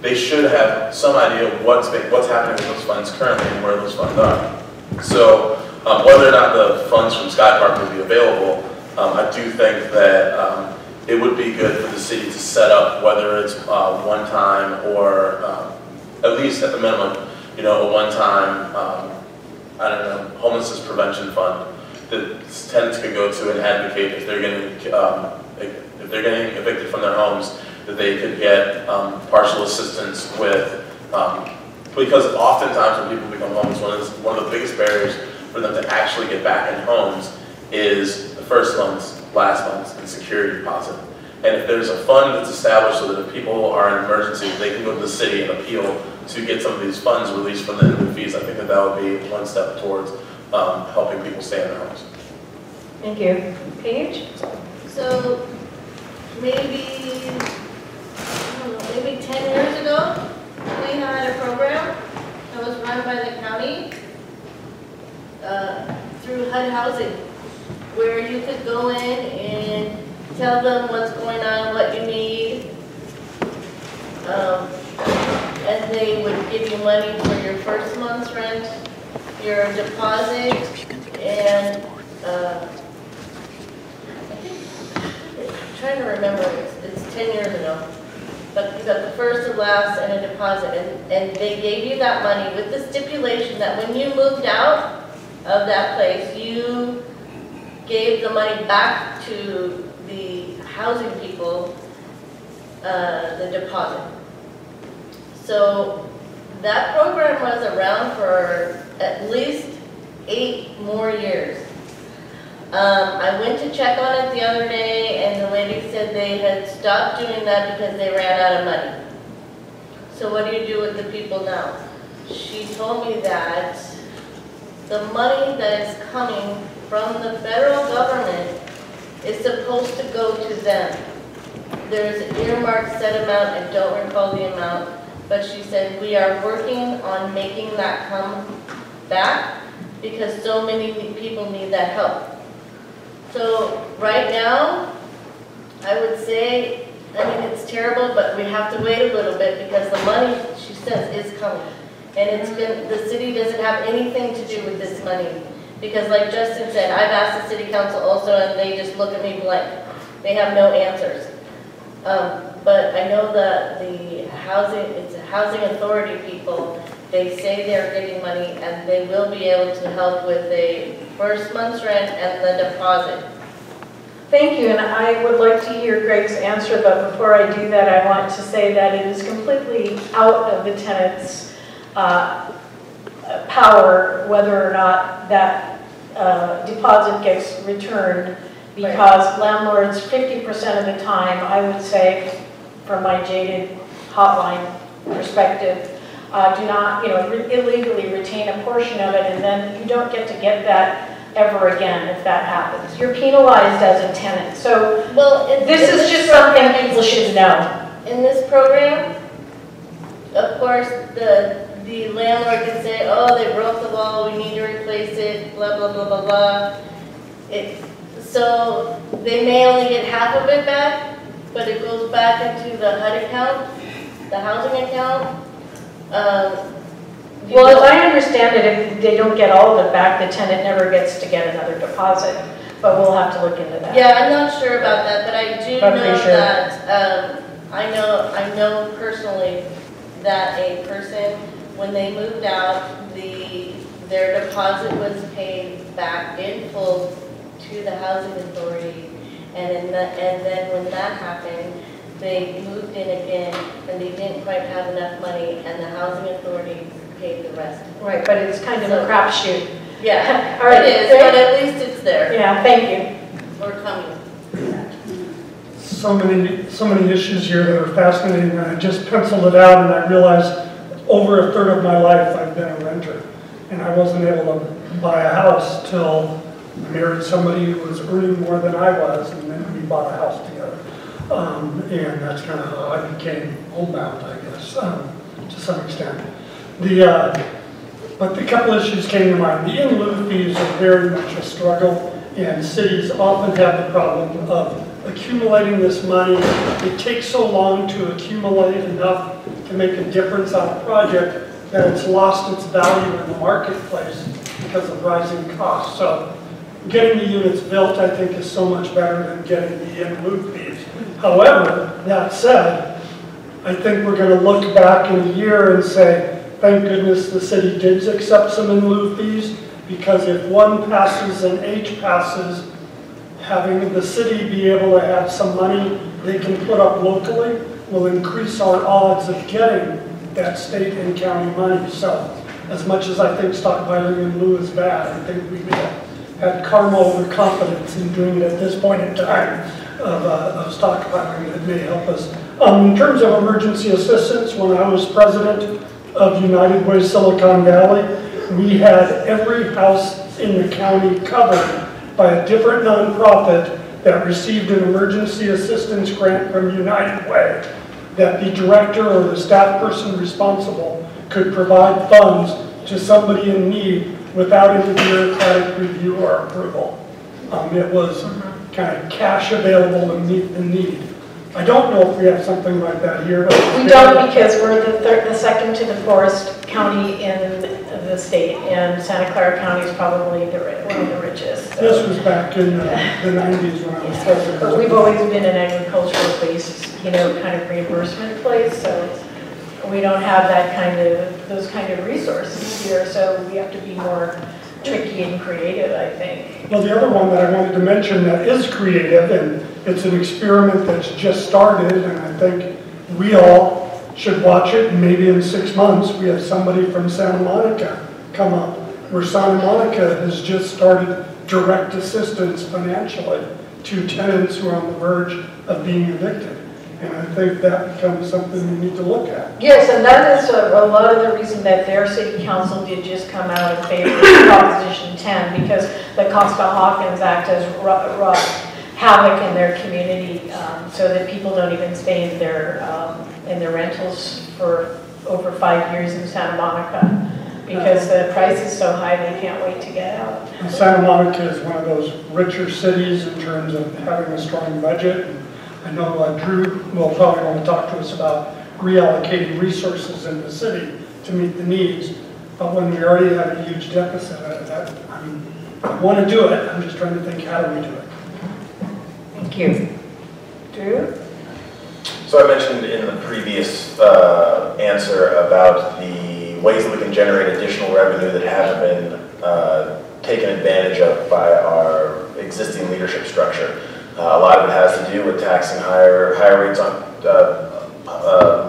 they should have some idea of what's happening with those funds currently and where those funds are. So whether or not the funds from Sky Park would be available, I do think that it would be good for the city to set up, whether it's one time or at least at the minimum, you know, a one-time, I don't know, homelessness prevention fund that tenants could go to and advocate if they're getting evicted from their homes, that they could get partial assistance with, because oftentimes when people become homeless, one of the biggest barriers for them to actually get back in homes is the first month's, last month's, and security deposit. And if there's a fund that's established so that if people are in emergency, they can go to the city and appeal to get some of these funds released from the in-lieu fees, I think that would be one step towards helping people stay in their homes. Thank you. Paige? So maybe, I don't know, maybe 10 years ago, we had a program that was run by the county through HUD Housing, where you could go in and tell them what's going on, what you need, and they would give you money for your first month's rent, your deposit, and I'm trying to remember, it's 10 years ago, but you got the first and last and a deposit, and they gave you that money with the stipulation that when you moved out of that place, you gave the money back to the housing people, the deposit. So that program was around for at least 8 more years. I went to check on it the other day and the lady said they had stopped doing that because they ran out of money. So what do you do with the people now? She told me that the money that is coming from the federal government is supposed to go to them. There's an earmarked set amount, I don't recall the amount, but she said we are working on making that come back because so many people need that help. So right now, I would say, I mean, it's terrible, but we have to wait a little bit because the money, she says, is coming. And the city doesn't have anything to do with this money. Because like Justin said, I've asked the city council also and they just look at me blank. They have no answers. But I know that it's a housing authority people, they say they're getting money and they will be able to help with a first month's rent and the deposit. Thank you, and I would like to hear Greg's answer, but before I do that, I want to say that it is completely out of the tenant's power whether or not that deposit gets returned, because landlords 50% of the time, I would say, from my jaded hotline perspective, do not, illegally retain a portion of it, and then you don't get that ever again if that happens. You're penalized as a tenant. So this is just something people should know. In this program, of course, the landlord can say, oh, they broke the wall, we need to replace it, blah, blah, blah, blah, blah. So they may only get half of it back, but it goes back into the HUD account, the housing account. Well, as I understand it, if they don't get all of it back, the tenant never gets to get another deposit. But we'll have to look into that. Yeah, I'm not sure about that, but I do know that I know personally that a person, when they moved out, their deposit was paid back in full to the housing authority, and then when that happened, they moved in again, and they didn't quite have enough money, and the housing authority paid the rest. Right, but it's kind of a crapshoot. Yeah, All right, it is, great. but at least it's there. Yeah, thank you. We're coming. So many issues here that are fascinating, and I just penciled it out and I realized over a third of my life I've been a renter. And I wasn't able to buy a house till I married somebody who was earning more than I was, and then we bought a house together. And that's kind of how I became homebound, I guess, to some extent. But a couple issues came to mind. The in-lieu fees are very much a struggle, and cities often have the problem of accumulating this money. It takes so long to accumulate enough to make a difference on a project that it's lost its value in the marketplace because of rising costs. So getting the units built, I think, is so much better than getting the in-lieu fees. However, that said, I think we're going to look back in a year and say, thank goodness the city did accept some in-lieu fees, because if one passes and H passes, having the city be able to have some money they can put up locally will increase our odds of getting that state and county money. So as much as I think stockpiling in lieu is bad, I think we've had karma over confidence in doing it at this point in time of stockpiling that may help us. In terms of emergency assistance, when I was president of United Way Silicon Valley, we had every house in the county covered by a different nonprofit that received an emergency assistance grant from United Way, that the director or the staff person responsible could provide funds to somebody in need without any bureaucratic review or approval. It was kind of cash available to meet the need. I don't know if we have something like that here. But We don't, because we're the second to the poorest county in the state, and Santa Clara County is probably one of the richest. So. This was back in the 90s when I was president. But we've always been an agricultural based, kind of reimbursement place, so we don't have those kind of resources here, so we have to be more tricky and creative, I think. Well, the other one that I wanted to mention that is creative, and it's an experiment that's just started, and I think we all should watch it, and maybe in 6 months we have somebody from Santa Monica come up, where Santa Monica has just started direct assistance financially to tenants who are on the verge of being evicted. And I think that becomes something we need to look at. Yes, and that is a lot of the reason that their city council did just come out in favor of Proposition 10, because the Costa-Hawkins Act has wrought havoc in their community, so that people don't even stay in their rentals for over 5 years in Santa Monica, because the price is so high they can't wait to get out. And Santa Monica is one of those richer cities in terms of having a strong budget. I know Drew will probably want to talk to us about reallocating resources in the city to meet the needs, but when we already have a huge deficit, I want to do it. I'm just trying to think, how do we do it? Thank you. Drew? So I mentioned in the previous answer about the ways that we can generate additional revenue that haven't been taken advantage of by our existing leadership structure. A lot of it has to do with taxing higher rates on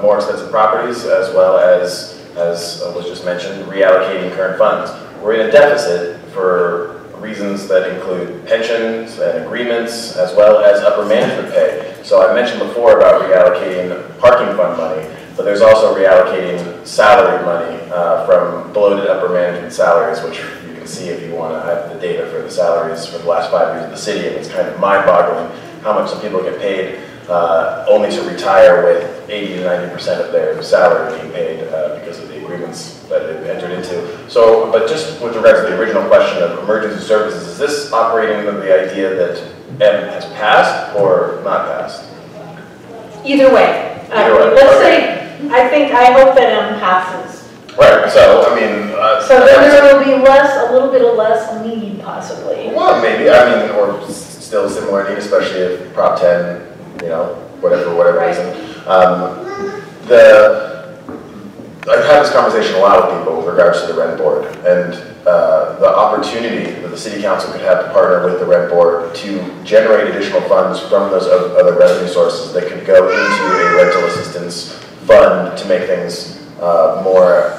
more expensive properties, as well as was just mentioned, reallocating current funds. We're in a deficit for reasons that include pensions and agreements, as well as upper management pay. So I mentioned before about reallocating parking fund money, but there's also reallocating salary money from bloated upper management salaries, which you can see if you want to have the data for the salaries for the last 5 years of the city, and it's kind of mind-boggling how much some people get paid only to retire with 80 to 90% of their salary being paid because of the agreements that they've entered into. So, but just with regards to the original question of emergency services, is this operating under the idea that M has passed or not passed? Either way. Let's say, I hope that M passes. Right, so, I mean... so then there will be a little bit of less need, possibly. Well, maybe, or still similar need, especially if Prop 10, whatever right. reason. I've had this conversation a lot with people with regards to the rent board, and the opportunity that the city council could have to partner with the rent board to generate additional funds from those other revenue sources that could go into a rental assistance fund to make things more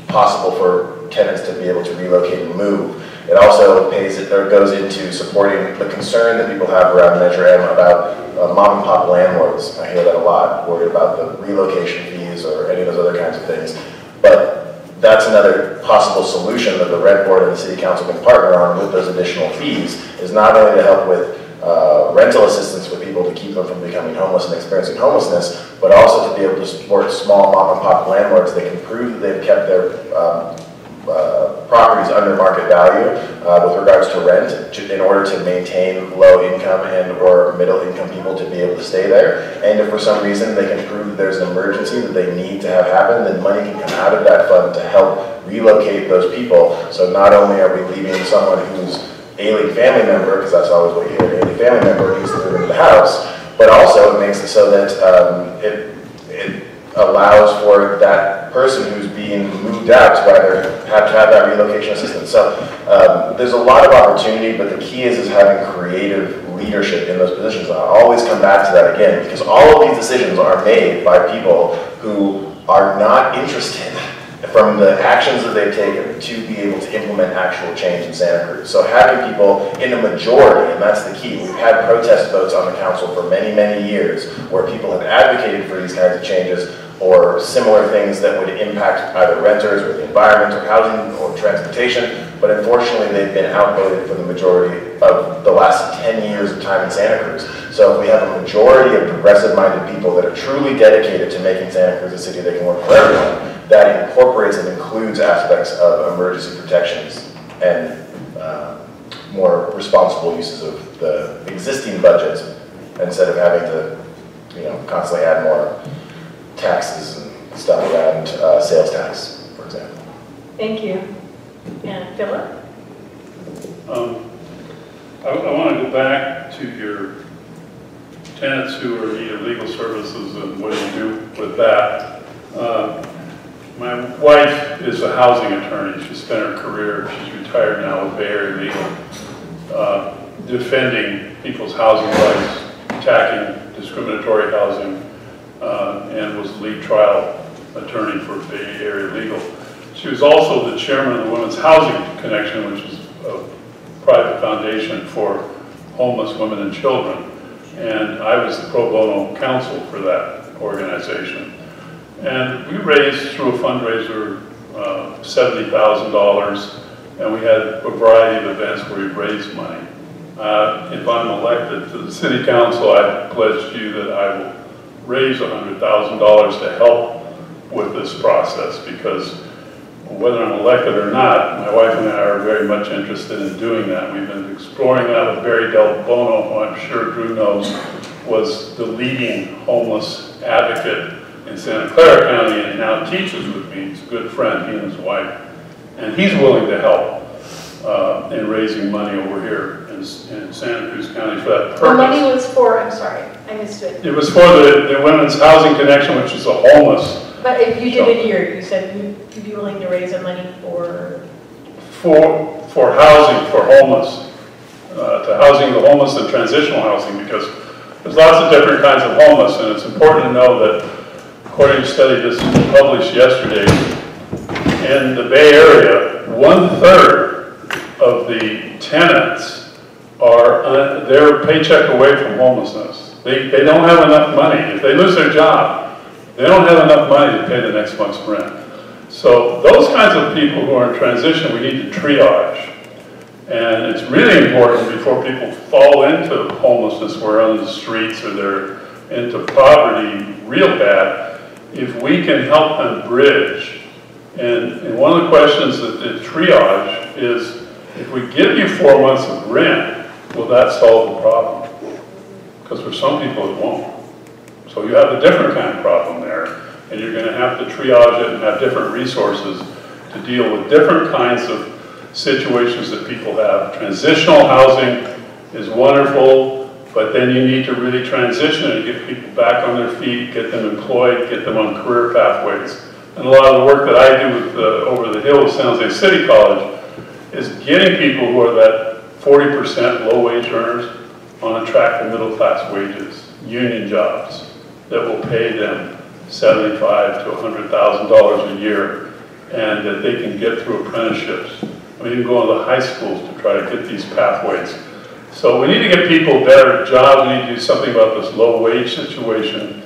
possible for tenants to be able to relocate and move. It also goes into supporting the concern that people have around Measure M about mom and pop landlords. I hear that a lot, worried about the relocation fees or any of those other kinds of things. But that's another possible solution that the rent board and the city council can partner on with those additional fees, is not only to help with rental assistance for people to keep them from becoming homeless and experiencing homelessness, but also to be able to support small mom and pop landlords that can prove that they've kept their properties under market value with regards to rent in order to maintain low income and or middle income people to be able to stay there. And if for some reason they can prove that there's an emergency that they need to have happen, then money can come out of that fund to help relocate those people. So not only are we leaving someone who's ailing family member, because that's always what you hear, an ailing family member needs to move into the house, but also it makes it so that it allows for that person who's being moved out to either have to have that relocation assistance. So there's a lot of opportunity, but the key is having creative leadership in those positions. I always come back to that again, because all of these decisions are made by people who are not interested from the actions that they've taken to be able to implement actual change in Santa Cruz. So having people in a majority, and that's the key. We've had protest votes on the council for many, many years where people have advocated for these kinds of changes or similar things that would impact either renters or the environment or housing or transportation, but unfortunately they've been outvoted for the majority of the last 10 years of time in Santa Cruz. So if we have a majority of progressive-minded people that are truly dedicated to making Santa Cruz a city that can work for everyone, that incorporates and includes aspects of emergency protections and more responsible uses of the existing budget instead of having to, constantly add more taxes and stuff around sales tax, for example. Thank you. And Philip? I want to go back to your tenants who are in need of legal services and what do you do with that. My wife is a housing attorney. She spent her career, she's retired now with Bay Area Legal, defending people's housing rights, attacking discriminatory housing, and was the lead trial attorney for Bay Area Legal. She was also the chairman of the Women's Housing Connection, which is a private foundation for homeless women and children. And I was the pro bono counsel for that organization. And we raised through a fundraiser $70,000, and we had a variety of events where we raised money. If I'm elected to the city council, I pledge to you that I will raise $100,000 to help with this process, because whether I'm elected or not, my wife and I are very much interested in doing that. We've been exploring that with Barry Del Bono, who I'm sure Drew knows was the leading homeless advocate in Santa Clara County and now teaches with me. He's a good friend, he and his wife. And he's willing to help in raising money over here in Santa Cruz County for that purpose. The money was for, I'm sorry, I missed it. It was for the Women's Housing Connection, which is a homeless. But if you did it here, you said you'd be willing to raise the money for? For housing, for homeless, to housing the homeless and transitional housing, because there's lots of different kinds of homeless, and it's important to know that according to a study this was published yesterday, in the Bay Area, 1/3 of the tenants are they're a paycheck away from homelessness. They don't have enough money. If they lose their job, they don't have enough money to pay the next month's rent. So those kinds of people who are in transition, we need to triage. And it's really important before people fall into homelessness, or on the streets, or they're into poverty real bad, if we can help them bridge. And one of the questions that the triage is, if we give you 4 months of rent, will that solve the problem? Because for some people it won't. So you have a different kind of problem there, and you're going to have to triage it and have different resources to deal with different kinds of situations that people have. Transitional housing is wonderful, but then you need to really transition and get people back on their feet, get them employed, get them on career pathways. and a lot of the work that I do with over the hill of San Jose City College is getting people who are that 40% low-wage earners on a track to middle-class wages, union jobs that will pay them $75,000 to $100,000 a year, and that they can get through apprenticeships. I mean, you can go into the high schools to try to get these pathways. So we need to get people better jobs. We need to do something about this low-wage situation,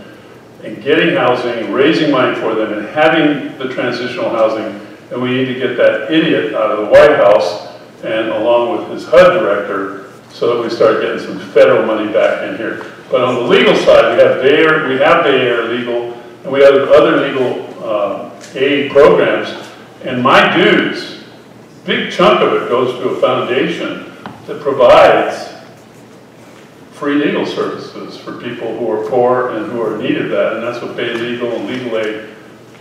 and getting housing, raising money for them, and having the transitional housing. And we need to get that idiot out of the White House, and along with his HUD director, so that we start getting some federal money back in here. But on the legal side, we have Bay Area legal, and we have other legal aid programs. And my dues, big chunk of it goes to a foundation that provides free legal services for people who are poor and who are in need of that, and that's what Bay Legal and Legal Aid,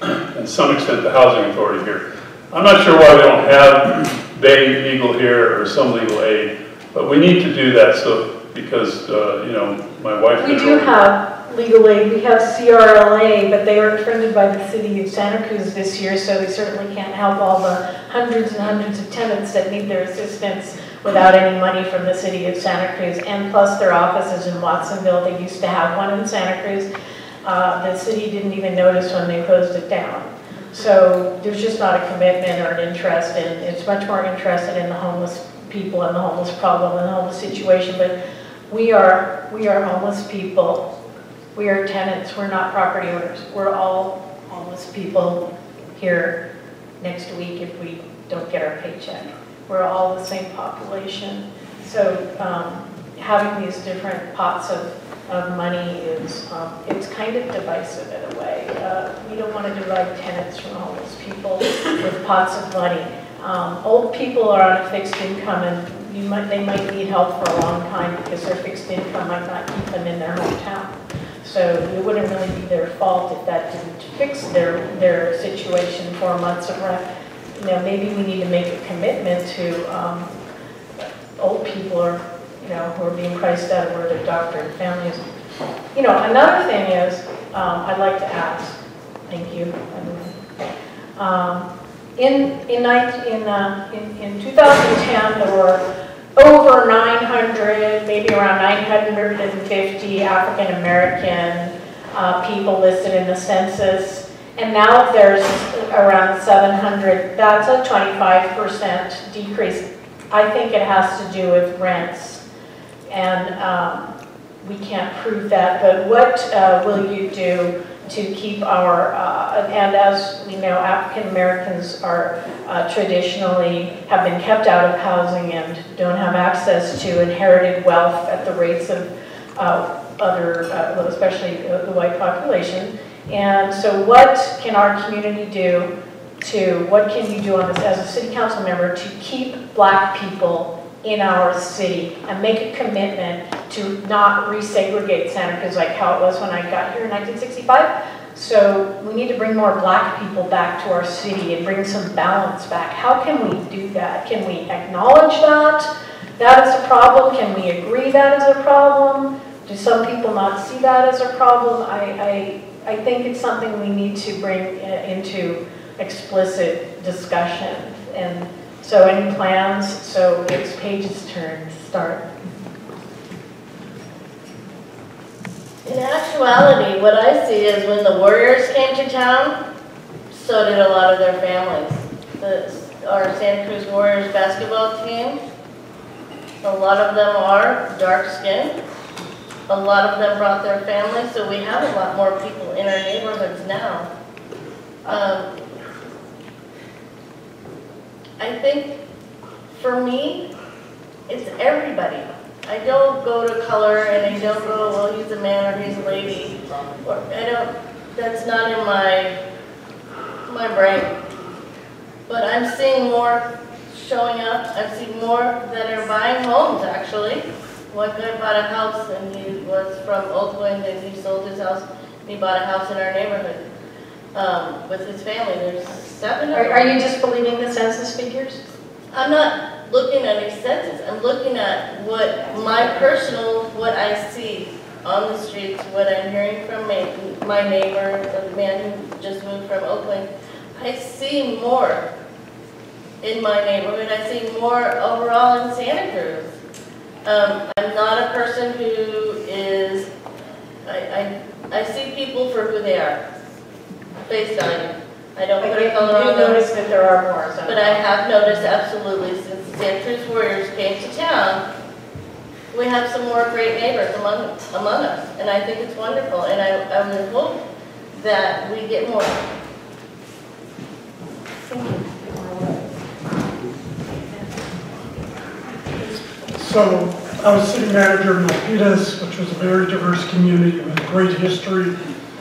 and to some extent the Housing Authority here. I'm not sure why we don't have Bay Legal here or some legal aid, but we need to do that because you know, my wife... We do have legal aid. We have CRLA, but they are funded by the city of Santa Cruz this year, so we certainly can't help all the hundreds and hundreds of tenants that need their assistance without any money from the city of Santa Cruz, and plus their offices in Watsonville. They used to have one in Santa Cruz. The city didn't even notice when they closed it down. So there's just not a commitment or an interest in, it's much more interested in the homeless people and the homeless problem and the homeless situation, but we are homeless people. We are tenants, we're not property owners. We're all homeless people here next week if we don't get our paycheck. We're all the same population. So having these different pots of money is, it's kind of divisive in a way. We don't want to divide tenants from homeless people with pots of money. Old people are on a fixed income, and they might need help for a long time because their fixed income might not keep them in their hometown. So it wouldn't really be their fault if that didn't fix their situation. 4 months of rent. You know, maybe we need to make a commitment to old people or, you know, who are being priced out of where their doctor and family is. You know, another thing is, I'd like to ask, thank you. In 2010, there were over 900, maybe around 950 African American people listed in the census. And now there's around 700, that's a 25% decrease. I think it has to do with rents, and we can't prove that, but what will you do to keep our, and as we know, African Americans are traditionally have been kept out of housing and don't have access to inherited wealth at the rates of other, especially the white population. And so what can our community do what can you do on this as a city council member to keep black people in our city and make a commitment to not resegregate Santa Cruz like how it was when I got here in 1965? So we need to bring more black people back to our city and bring some balance back. How can we do that? Can we acknowledge that is a problem? Can we agree that is a problem? Do some people not see that as a problem? I think it's something we need to bring into explicit discussion. And so any plans? So it's Paige's turn to start. In actuality, what I see is when the Warriors came to town, so did a lot of their families. Our Santa Cruz Warriors basketball team, a lot of them are dark skinned. A lot of them brought their families, so we have a lot more people in our neighborhoods now. I think, for me, it's everybody. I don't go to color and I don't go, well, he's a man or he's a lady. Or that's not in my brain. But I'm seeing more showing up. I'm seeing more that are buying homes, actually. One guy bought a house and he was from Oakland and he sold his house and he bought a house in our neighborhood with his family. There's 7 of them. Are you just believing the census figures? I'm not looking at a census. I'm looking at what I see on the streets, what I'm hearing from my neighbor, the man who just moved from Oakland, I see more in my neighborhood. I see more overall in Santa Cruz. I'm not a person who is, I see people for who they are, face value. I don't put a color on them. notice that there are more. But I have noticed absolutely since the Santa Cruz Warriors came to town, we have some more great neighbors among us. And I think it's wonderful. And I would hope that we get more. So I was city manager in Milpitas, which was a very diverse community with a great history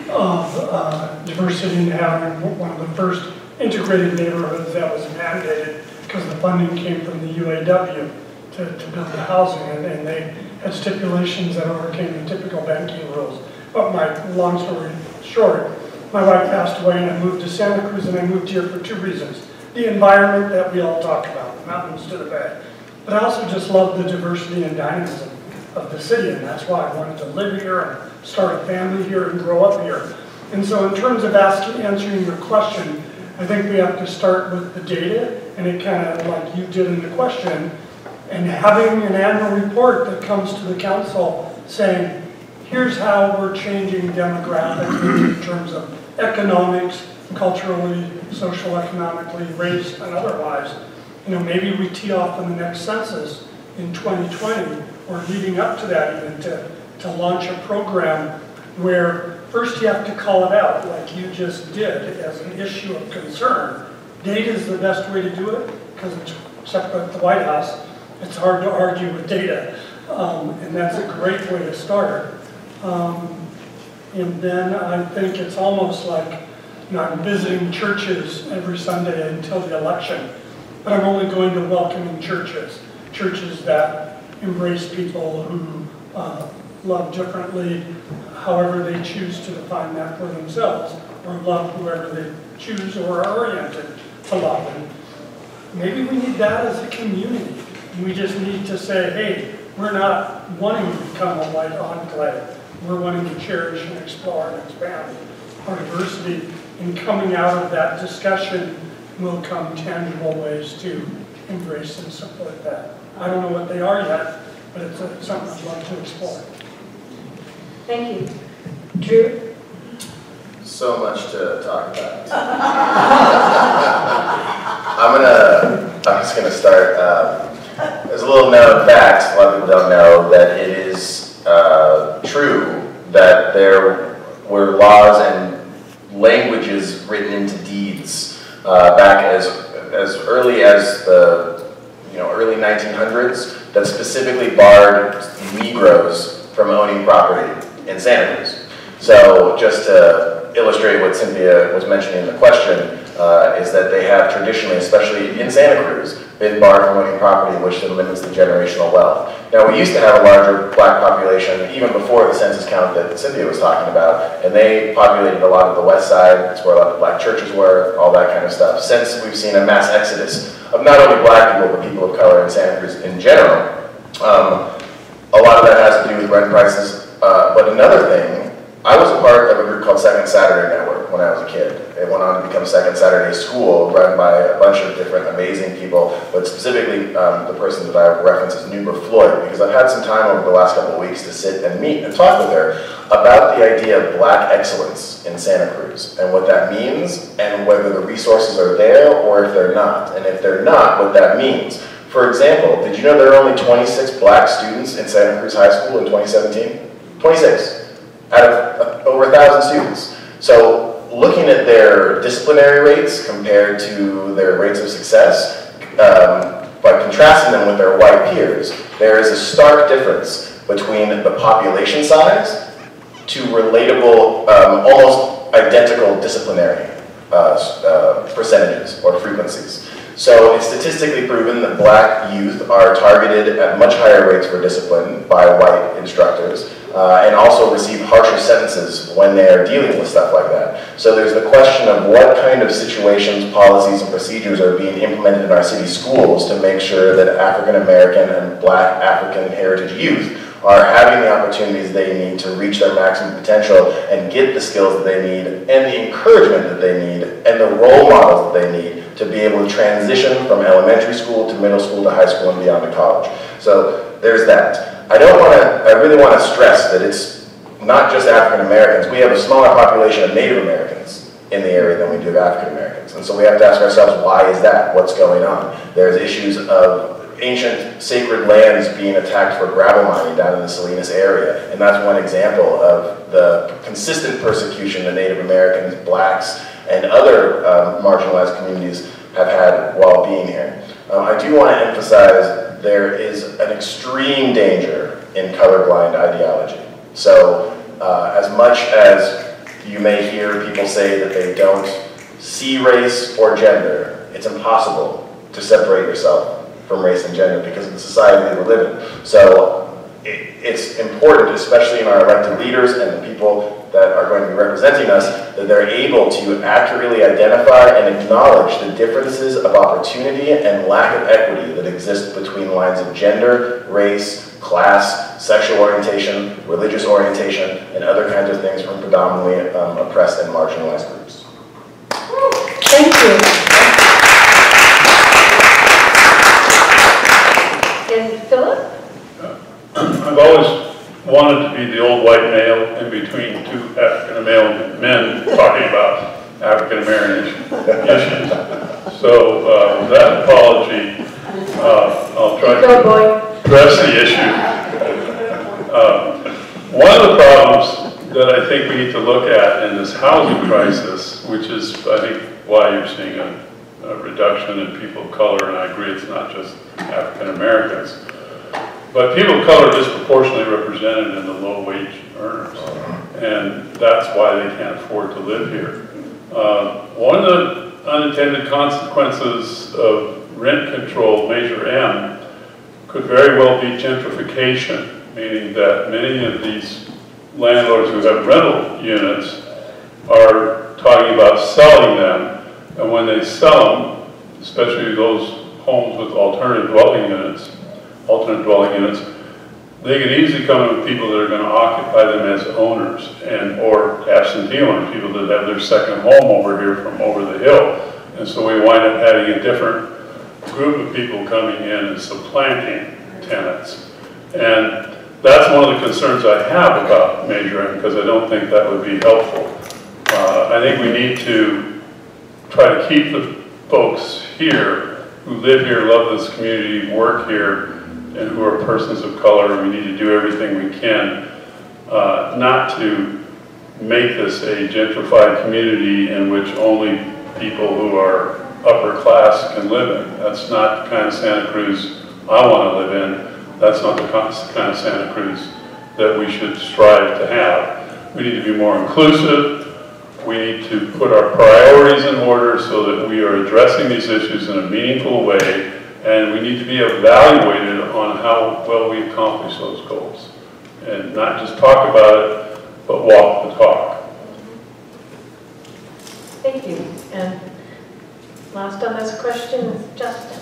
of diversity and having one of the first integrated neighborhoods that was mandated because the funding came from the UAW to build the housing, and they had stipulations that overcame the typical banking rules. But my long story short, my wife passed away and I moved to Santa Cruz, and I moved here for two reasons. The environment that we all talk about, the mountains to the bay. But I also just love the diversity and dynamism of the city, and that's why I wanted to live here and start a family here and grow up here. And so in terms of answering your question, I think we have to start with the data, and it kind of like you did in the question, and having an annual report that comes to the council saying, here's how we're changing demographics in terms of economics, culturally, social, economically, race, and otherwise. You know, maybe we tee off in the next census in 2020 or leading up to that even to launch a program where first you have to call it out like you just did as an issue of concern. Data is the best way to do it because it's, except at the White House, it's hard to argue with data. And that's a great way to start. And then I think it's almost like, you know, I'm visiting churches every Sunday until the election. But I'm only going to welcoming churches that embrace people who love differently, however they choose to define that for themselves, or love whoever they choose or are oriented to love. And maybe we need that as a community. We just need to say, hey, we're not wanting to become a white enclave. We're wanting to cherish and explore and expand our diversity. And coming out of that discussion will come tangible ways to embrace and support that. I don't know what they are yet, but it's something I'd love to explore. Thank you. Drew? So much to talk about. I'm just gonna start. There's a little known fact, a lot of people don't know, that it is true that there were laws and languages written into deeds back as early as the early 1900s that specifically barred Negroes from owning property in Santa Cruz. So just to illustrate what Cynthia was mentioning in the question, is that they have traditionally, especially in Santa Cruz, been barred from owning property, which then limits the generational wealth. Now, we used to have a larger black population even before the census count that Cynthia was talking about, and they populated a lot of the west side. That's where a lot of the black churches were, all that kind of stuff. Since we've seen a mass exodus of not only black people, but people of color in Santa Cruz in general, a lot of that has to do with rent prices. But another thing, I was a part of a group called Second Saturday Network when I was a kid. It went on to become Second Saturday School, run by a bunch of different amazing people, but specifically the person that I reference is Nubra Floyd, because I've had some time over the last couple of weeks to sit and meet and talk with her about the idea of black excellence in Santa Cruz and what that means and whether the resources are there or if they're not. And if they're not, what that means. For example, did you know there are only 26 black students in Santa Cruz High School in 2017? 26 out of over 1,000 students. So looking at their disciplinary rates compared to their rates of success, but contrasting them with their white peers, there is a stark difference between the population size to relatable, almost identical disciplinary percentages or frequencies. So it's statistically proven that black youth are targeted at much higher rates for discipline by white instructors, and also receive harsher sentences when they are dealing with stuff like that. So there's the question of what kind of situations, policies, and procedures are being implemented in our city schools to make sure that African American and black African heritage youth are having the opportunities they need to reach their maximum potential and get the skills that they need and the encouragement that they need and the role models that they need to be able to transition from elementary school to middle school to high school and beyond to college. So there's that. I really want to stress that it's not just African Americans. We have a smaller population of Native Americans in the area than we do of African Americans. And so we have to ask ourselves, why is that? What's going on? There's issues of ancient sacred lands being attacked for gravel mining down in the Salinas area. And that's one example of the consistent persecution that Native Americans, blacks, and other marginalized communities have had while being here. I do want to emphasize there is an extreme danger in colorblind ideology. So as much as you may hear people say that they don't see race or gender, it's impossible to separate yourself from race and gender because of the society that we live in. So it's important, especially in our elected leaders and the people that are going to be representing us, that they're able to accurately identify and acknowledge the differences of opportunity and lack of equity that exist between lines of gender, race, class, sexual orientation, religious orientation, and other kinds of things from predominantly oppressed and marginalized groups. Thank you. And Philip? I've always wanted to be the old white male in between two African-American men talking about African-American issues. So with that apology, I'll try to address the issue. One of the problems that I think we need to look at in this housing crisis, which is, I think, why you're seeing a reduction in people of color, and I agree it's not just African Americans, but people of color are disproportionately represented in the low-wage earners, and that's why they can't afford to live here. One of the unintended consequences of rent control, Measure M, could very well be gentrification, meaning that many of these landlords who have rental units are talking about selling them, and when they sell them, especially those homes with alternate dwelling units, they can easily come in with people that are going to occupy them as owners and or absentee owners, people that have their second home over here from over the hill. And so we wind up having a different group of people coming in and supplanting tenants. And that's one of the concerns I have about Measure M, because I don't think that would be helpful. I think we need to try to keep the folks here who live here, love this community, work here, and who are persons of color. We need to do everything we can not to make this a gentrified community in which only people who are upper class can live in. That's not the kind of Santa Cruz I want to live in. That's not the kind of Santa Cruz that we should strive to have. We need to be more inclusive. We need to put our priorities in order so that we are addressing these issues in a meaningful way, and we need to be evaluated on how well we accomplish those goals. And not just talk about it, but walk the talk. Thank you. And last on this question is Justin.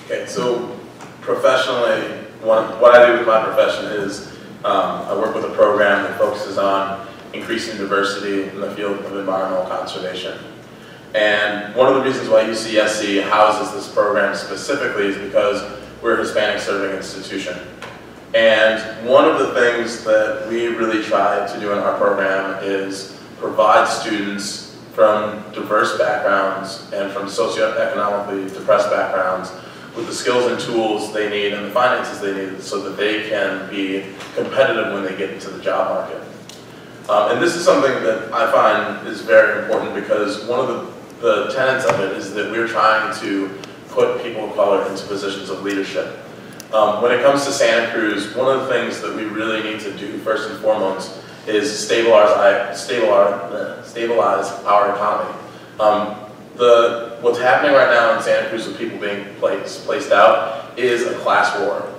Okay, so professionally, what I do with my profession is I work with a program that focuses on increasing diversity in the field of environmental conservation. And one of the reasons why UCSC houses this program specifically is because we're a Hispanic serving institution. And one of the things that we really try to do in our program is provide students from diverse backgrounds and from socioeconomically depressed backgrounds with the skills and tools they need and the finances they need so that they can be competitive when they get into the job market. And this is something that I find is very important because one of the tenets of it is that we're trying to put people of color into positions of leadership. When it comes to Santa Cruz, one of the things that we really need to do first and foremost is stabilize our economy. What's happening right now in Santa Cruz with people being placed out is a class war.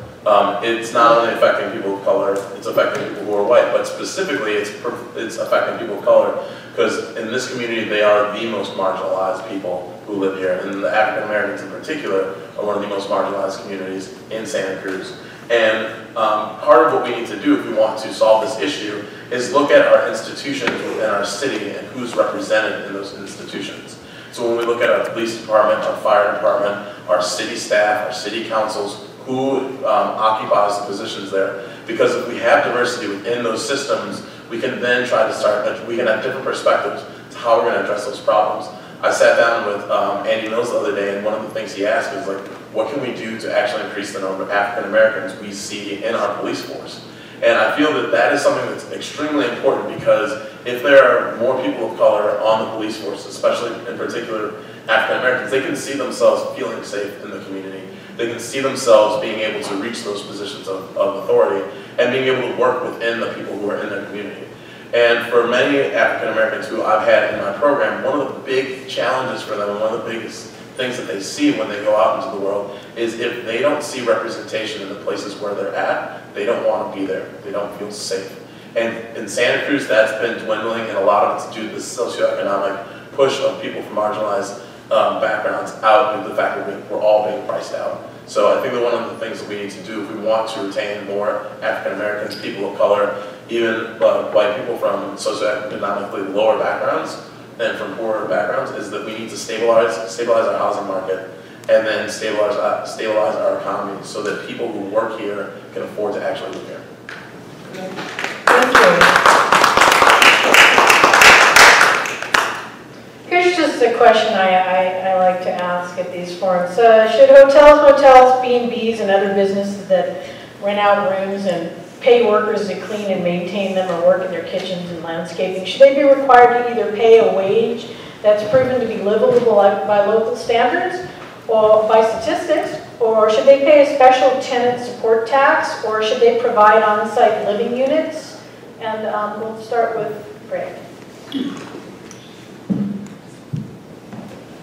It's not only affecting people of color, it's affecting people who are white, but specifically it's affecting people of color because in this community they are the most marginalized people who live here, and the African Americans in particular are one of the most marginalized communities in Santa Cruz. And part of what we need to do if we want to solve this issue is look at our institutions within our city and who's represented in those institutions. So when we look at our police department, our fire department, our city staff, our city councils, who occupies the positions there. Because if we have diversity within those systems, we can then try to start, we can have different perspectives to how we're going to address those problems. I sat down with Andy Mills the other day, and one of the things he asked was like, what can we do to actually increase the number of African Americans we see in our police force? And I feel that that is something that's extremely important, because if there are more people of color on the police force, especially in particular African Americans, they can see themselves feeling safe in the community. They can see themselves being able to reach those positions of authority and being able to work within the people who are in their community. And for many African Americans who I've had in my program, one of the big challenges for them and one of the biggest things that they see when they go out into the world is if they don't see representation in the places where they're at, they don't want to be there. They don't feel safe. And in Santa Cruz, that's been dwindling, and a lot of it's due to the socioeconomic push of people from marginalized backgrounds out due to the fact that we're all being priced out. So I think that one of the things that we need to do if we want to retain more African Americans, people of color, even white people from socioeconomically lower backgrounds and from poorer backgrounds, is that we need to stabilize our housing market and then stabilize our economy so that people who work here can afford to actually live here. Thank you. Here's just a question I like to ask at these forums. Should hotels, motels, B&Bs, and other businesses that rent out rooms and pay workers to clean and maintain them or work in their kitchens and landscaping, should they be required to either pay a wage that's proven to be livable by local standards or by statistics, or should they pay a special tenant support tax, or should they provide on-site living units? And we'll start with Greg.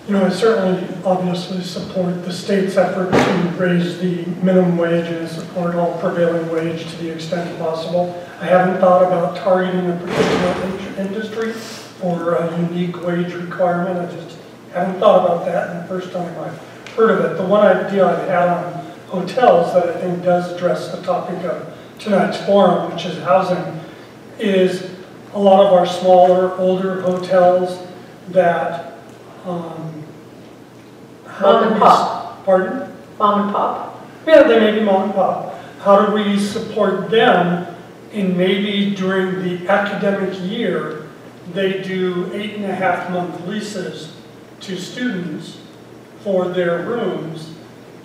You know, I certainly obviously support the state's effort to raise the minimum wage and support all prevailing wage to the extent possible. I haven't thought about targeting a particular industry for a unique wage requirement. I just haven't thought about that, and the first time I've heard of it. The one idea I've had on hotels that I think does address the topic of tonight's forum, which is housing, is a lot of our smaller, older hotels that Mom and pop. Pardon? Mom and pop. Yeah, they may be mom and pop. How do we support them in maybe during the academic year, they do 8.5-month leases to students for their rooms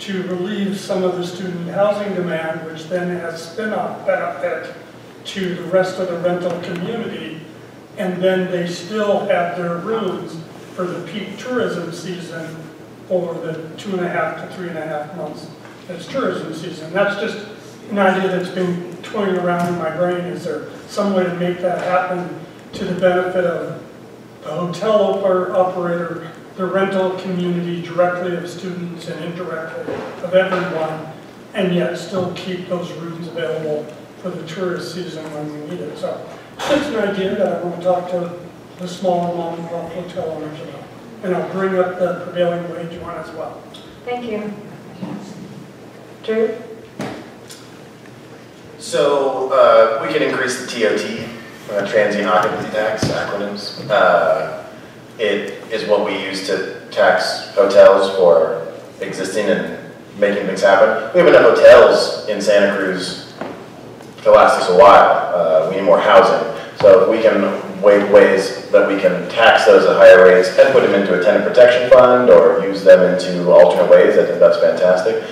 to relieve some of the student housing demand, which then has spin-off benefit to the rest of the rental community, and then they still have their rooms for the peak tourism season for the 2.5 to 3.5 months that's tourism season. That's just an idea that's been toying around in my brain. Is there some way to make that happen to the benefit of the hotel operator, the rental community, directly of students and indirectly of everyone, and yet still keep those rooms available for the tourist season when we need it? So it's an idea that I want to talk to the smaller mom and pop hotel owners about. And I'll bring up the prevailing wage one as well. Thank you. Drew? So we can increase the TOT, transient occupancy tax, acronyms. It is what we use to tax hotels for existing and making things happen. We have enough hotels in Santa Cruz to last us a while. We need more housing. So if we can ways that we can tax those at higher rates and put them into a tenant protection fund or use them into alternate ways, I think that's fantastic.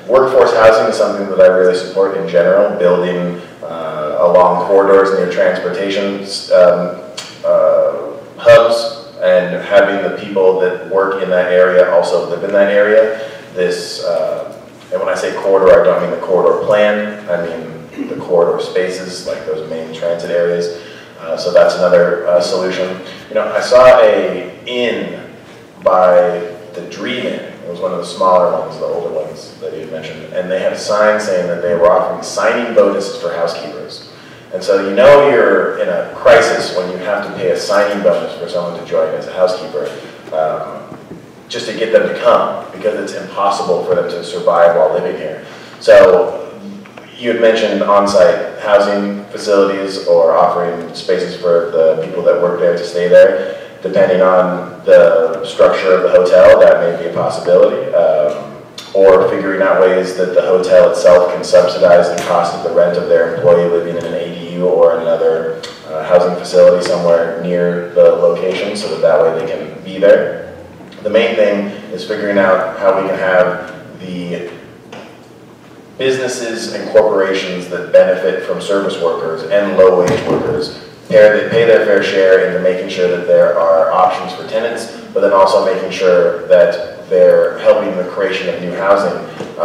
Workforce housing is something that I really support in general, building along corridors near transportation hubs and having the people that work in that area also live in that area. And when I say corridor, I don't mean the corridor plan, I mean the corridor spaces, like those main transit areas. So that's another solution. You know, I saw a inn by the Dream Inn. It was one of the smaller ones, the older ones that you mentioned, and they had a sign saying that they were offering signing bonuses for housekeepers. And so you know you're in a crisis when you have to pay a signing bonus for someone to join as a housekeeper, just to get them to come, because it's impossible for them to survive while living here. So you had mentioned on-site housing facilities or offering spaces for the people that work there to stay there. Depending on the structure of the hotel, that may be a possibility. Or figuring out ways that the hotel itself can subsidize the cost of the rent of their employee living in an ADU or another housing facility somewhere near the location, so that way they can be there. The main thing is figuring out how we can have the businesses and corporations that benefit from service workers and low-wage workers pay their fair share into making sure that there are options for tenants, but then also making sure that they're helping the creation of new housing.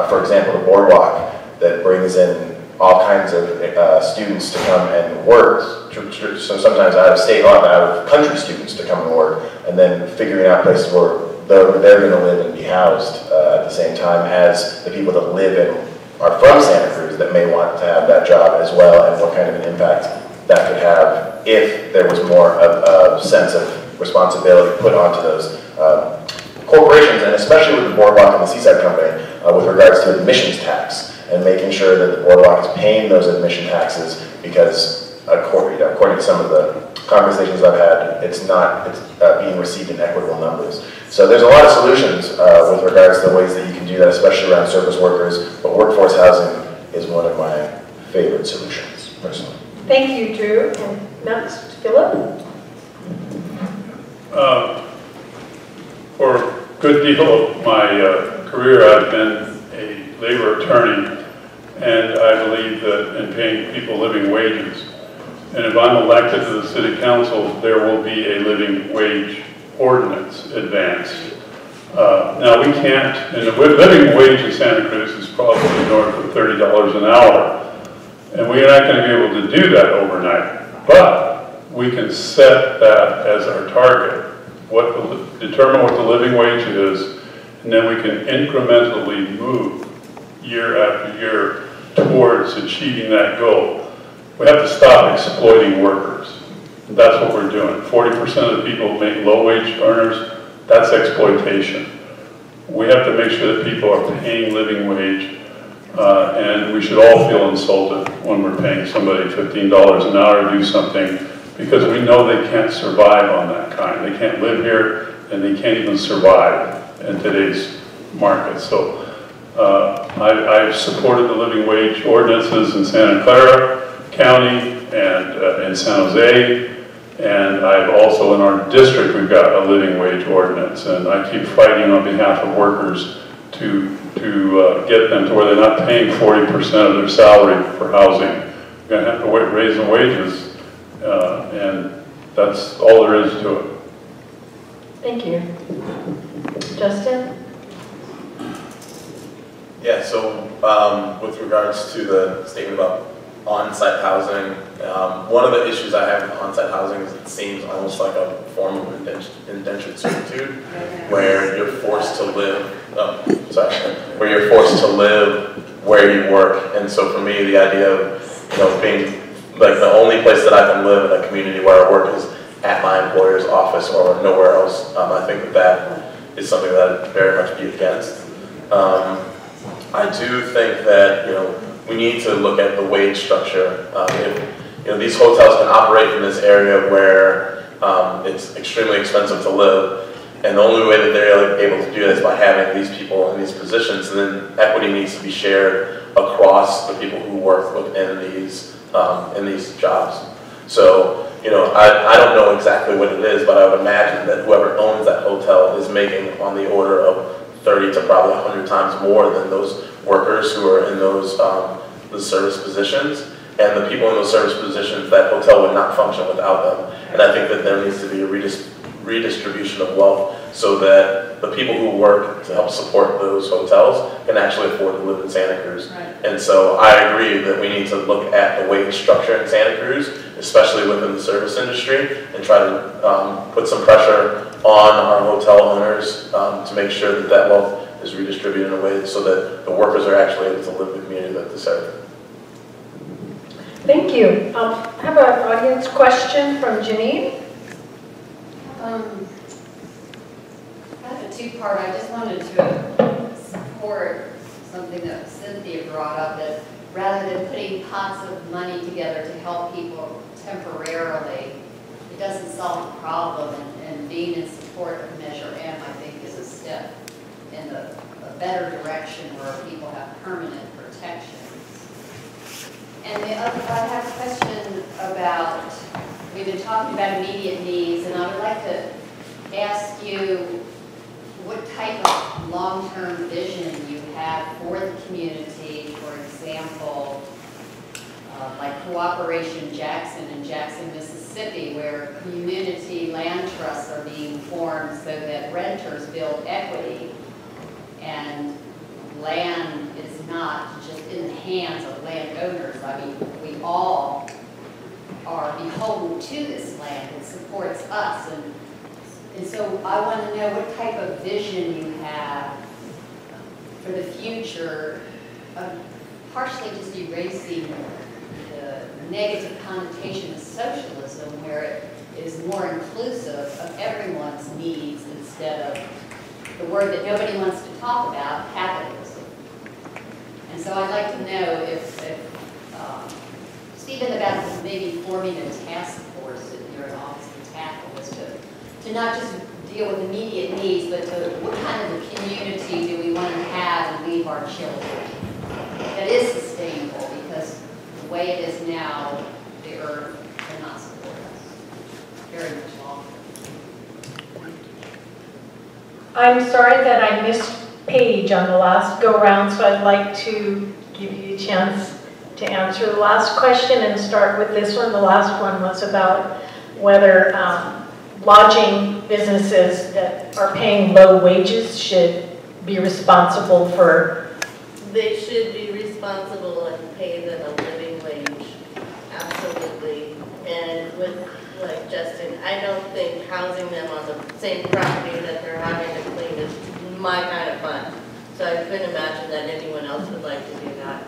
For example, the boardwalk that brings in all kinds of students to come and work. So sometimes out of state, out of country students to come and work, and then figuring out places where they're going to live and be housed at the same time as the people that live and are from Santa Cruz that may want to have that job as well, and what kind of an impact that could have if there was more of a sense of responsibility put onto those corporations, and especially with the Boardwalk and the Seaside Company, with regards to admissions tax, and making sure that the Boardwalk is paying those admission taxes, because according to some of the conversations I've had, it's being received in equitable numbers. So there's a lot of solutions with regards to the ways that you can do that, especially around service workers, but workforce housing is one of my favorite solutions, personally. Thank you, Drew. And next, Philip. For a good deal of my career, I've been a labor attorney, and I believe that in paying people living wages. And if I'm elected to the city council, there will be a living wage ordinance advanced. Now we can't, and the living wage in Santa Cruz is probably north of $30 an hour. And we're not going to be able to do that overnight. But we can set that as our target, determine what the living wage is, and then we can incrementally move year after year towards achieving that goal. We have to stop exploiting workers. That's what we're doing. 40% of the people make low-wage earners. That's exploitation. We have to make sure that people are paying living wage, and we should all feel insulted when we're paying somebody $15 an hour to do something, because we know they can't survive on that kind. They can't live here, and they can't even survive in today's market. So I've supported the living wage ordinances in Santa Clara County and in San Jose, and I've also in our district we've got a living wage ordinance, and I keep fighting on behalf of workers to get them to where they're not paying 40% of their salary for housing. We're going to have to raise the wages, and that's all there is to it. Thank you. Justin? Yeah, so with regards to the statement about on-site housing, one of the issues I have with on-site housing is it seems almost like a form of indentured servitude, where you're forced to live, where you're forced to live where you work. And so for me, the idea of, being like the only place that I can live in a community where I work is at my employer's office or nowhere else, I think that is something that I'd very much be against. I do think that, we need to look at the wage structure. If these hotels can operate in this area where it's extremely expensive to live, and the only way that they're able to do that is by having these people in these positions, and then equity needs to be shared across the people who work within these jobs. So, I don't know exactly what it is, but I would imagine that whoever owns that hotel is making on the order of 30 to probably 100 times more than those workers who are in those the service positions, and the people in those service positions, that hotel would not function without them. And I think that there needs to be a redistribution of wealth so that the people who work to help support those hotels can actually afford to live in Santa Cruz. Right. And so I agree that we need to look at the wage structure in Santa Cruz, especially within the service industry, and try to put some pressure on our hotel owners to make sure that that wealth is redistributed in a way so that the workers are actually able to live in the community that they serve. Thank you. I have an audience question from Janine. I have a two-part. I just wanted to support something that Cynthia brought up, that rather than putting pots of money together to help people temporarily, it doesn't solve the problem, and being in support of Measure M, I think, is a step in a better direction where people have permanent protection. And the other, I have a question about, we've been talking about immediate needs, and I would like to ask you what type of long-term vision you have for the community. For example, like Cooperation Jackson in Jackson, Mississippi, where community land trusts are being formed so that renters build equity and land is not just in the hands of landowners. I mean, we all are beholden to this land. It supports us. And so I want to know what type of vision you have for the future of partially just erasing the negative connotation of socialism, where it is more inclusive of everyone's needs instead of the word that nobody wants to talk about, capitalism. And so I'd like to know if Stephen, about maybe forming a task force in your office to tackle this, to not just deal with immediate needs, but to what kind of a community do we want to have and leave our children that is sustainable, because the way it is now, the earth cannot support us very much longer. I'm sorry that I missed Paige on the last go-round, so I'd like to give you a chance to answer the last question and start with this one. The last one was about whether lodging businesses that are paying low wages should be responsible for. They should be responsible and pay them a living wage, absolutely. And with, like Justin, I don't think housing them on the same property that they're having to clean is my kind of fun. So I couldn't imagine that anyone else would like to do that.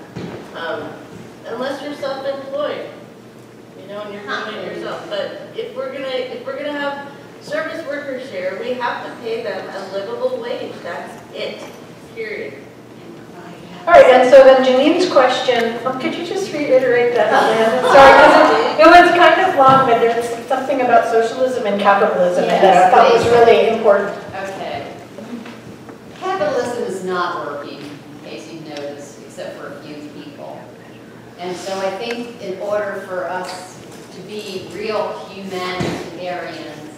Unless you're self-employed, you know, and you're doing it yourself. But if we're gonna have service workers here, we have to pay them a livable wage. That's it. Period. All right, and so then Janine's question, could you just reiterate that again? Sorry, because it was kind of long, but there's something about socialism and capitalism that I thought was really important. Okay. Capitalism is not working, in case you've noticed, except for a few people. And so I think in order for us to be real humanitarians,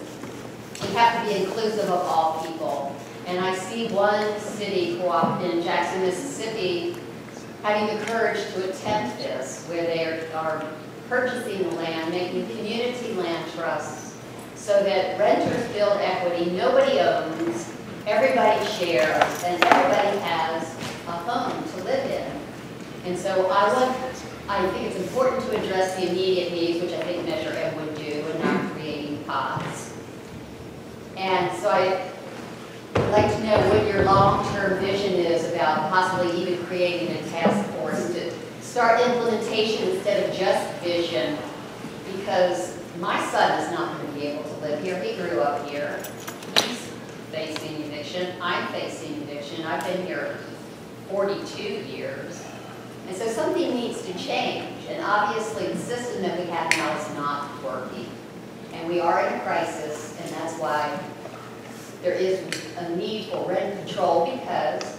we have to be inclusive of all people. And I see one city co-op in Jackson, Mississippi, having the courage to attempt this, where they are purchasing the land, making community land trusts, so that renters build equity, nobody owns, everybody shares, and everybody has a home to live in. And so I think it's important to address the immediate needs, which I think Measure M would do, and not creating pots. And so I'd like to know what your long-term vision is about possibly even creating a task force to start implementation instead of just vision, because my son is not going to be able to live here. He grew up here. He's facing eviction. I'm facing eviction. I've been here 42 years. And so something needs to change. And obviously the system that we have now is not working. And we are in a crisis, and that's why there is a need for rent control, because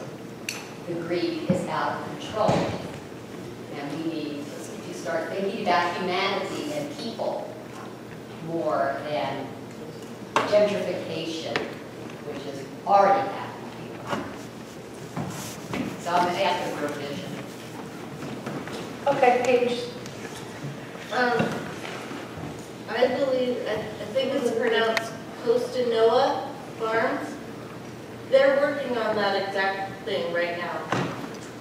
the greed is out of control. And we need to start thinking about humanity and people more than gentrification, which is already happening. So I'm after real vision. Okay, Paige. I think it's pronounced Costanoa Farms. They're working on that exact thing right now.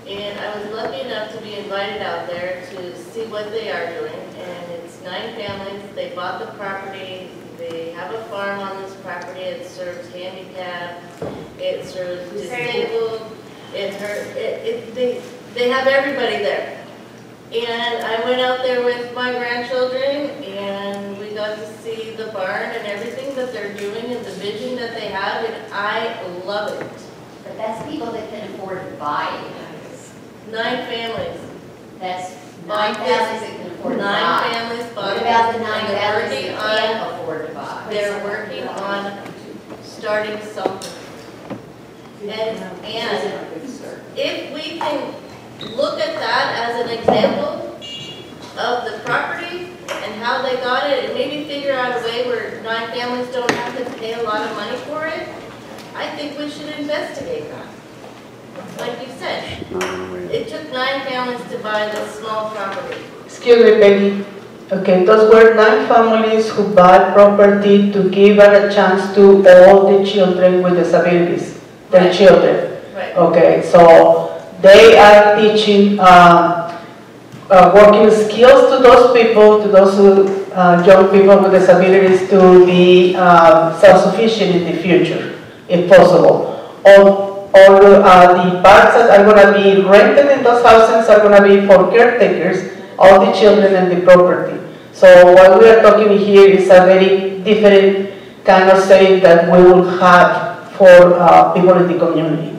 And I was lucky enough to be invited out there to see what they are doing. And it's 9 families. They bought the property. They have a farm on this property. It serves handicapped. It serves disabled. They have everybody there. And I went out there with my grandchildren, and we got to see the barn and everything that they're doing and the vision that they have, and I love it. But that's people that can afford to buy it. 9 families. That's 9 families that can afford to buy. 9 families bought. What about the 9 and they're families working that on- can't afford to buy? They're working on starting something. And if we can look at that as an example of the property and how they got it, and maybe figure out a way where 9 families don't have to pay a lot of money for it, I think we should investigate that. Like you said, it took 9 families to buy this small property. Excuse me, Peggy. Okay, those were 9 families who bought property to give a chance to all the children with disabilities, their Right. children. Right. Okay, so they are teaching working skills to those people, to those young people with disabilities to be self-sufficient in the future, if possible. All the parts that are going to be rented in those houses are going to be for caretakers, all the children and the property. So what we are talking here is a very different kind of saying that we will have for people in the community.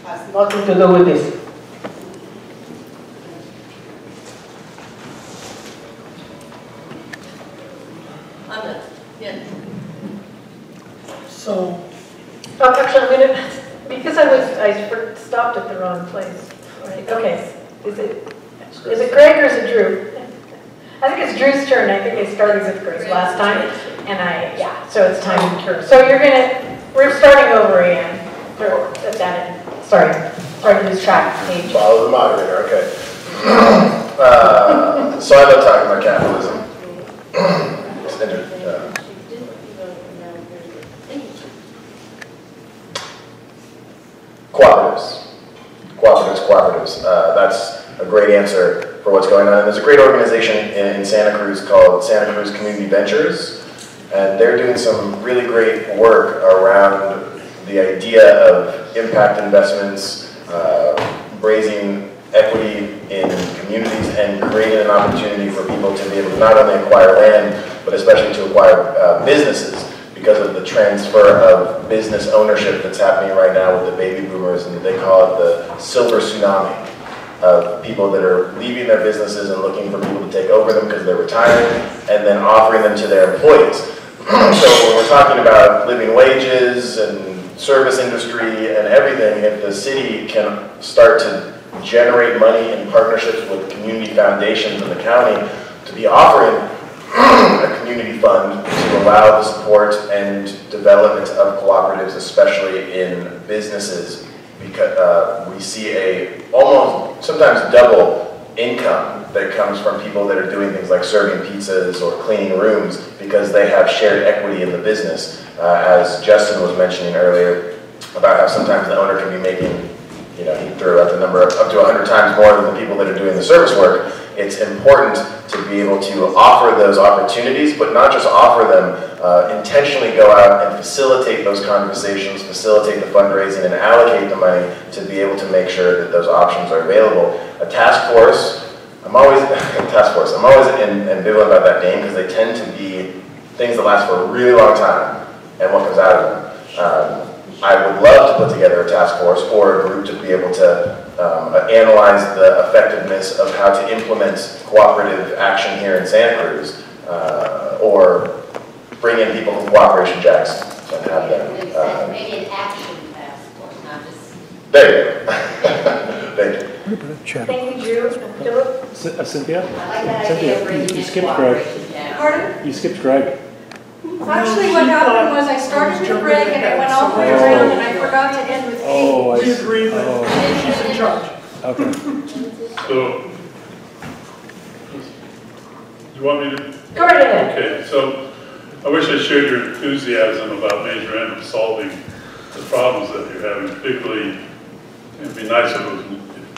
Has nothing to do with this. I'm done. Yeah. So, Actually, I'm gonna, because I stopped at the wrong place. Right, okay. Is it Greg or is it Drew? I think it's Drew's turn. I think I started with Greg last time. And so it's time to turn. So we're starting over again. Or at that end. Sorry to lose track. Page. Follow the moderator, okay. So I love talking about capitalism. Cooperatives. That's a great answer for what's going on. And there's a great organization in Santa Cruz called Santa Cruz Community Ventures, and they're doing some really great work around the idea of impact investments, raising equity in communities, and creating an opportunity for people to be able to not only acquire land, but especially to acquire businesses, because of the transfer of business ownership that's happening right now with the baby boomers, and they call it the silver tsunami of people that are leaving their businesses and looking for people to take over them because they're retiring, and then offering them to their employees. So when we're talking about living wages and service industry and everything, if the city can start to generate money in partnerships with community foundations in the county to be offering a community fund to allow the support and development of cooperatives, especially in businesses, because we see a almost sometimes double income that comes from people that are doing things like serving pizzas or cleaning rooms because they have shared equity in the business. As Justin was mentioning earlier about how sometimes the owner can be making, he threw out the number of up to 100 times more than the people that are doing the service work. It's important to be able to offer those opportunities, but not just offer them, intentionally go out and facilitate those conversations, facilitate the fundraising, and allocate the money to be able to make sure that those options are available. A task force, I'm always ambivalent about that name because they tend to be things that last for a really long time and what comes out of them. I would love to put together a task force or a group to be able to analyze the effectiveness of how to implement cooperative action here in Santa Cruz, or bring in people from Cooperation Jacks and have them. Maybe an action task force, not just. There you go. Thank you. Thank you, Drew. Philip? Cynthia? I like that idea of bringing you in skipped Greg. cooperation down. Pardon? You skipped Greg. Actually, what happened was I started with Greg and I went all the way around and I forgot to end with Oh, I we see. agree that she's in charge. Okay. So, you want me to? Go right ahead. Okay, so I wish I shared your enthusiasm about Major M solving the problems that you're having. Particularly, it'd be nice if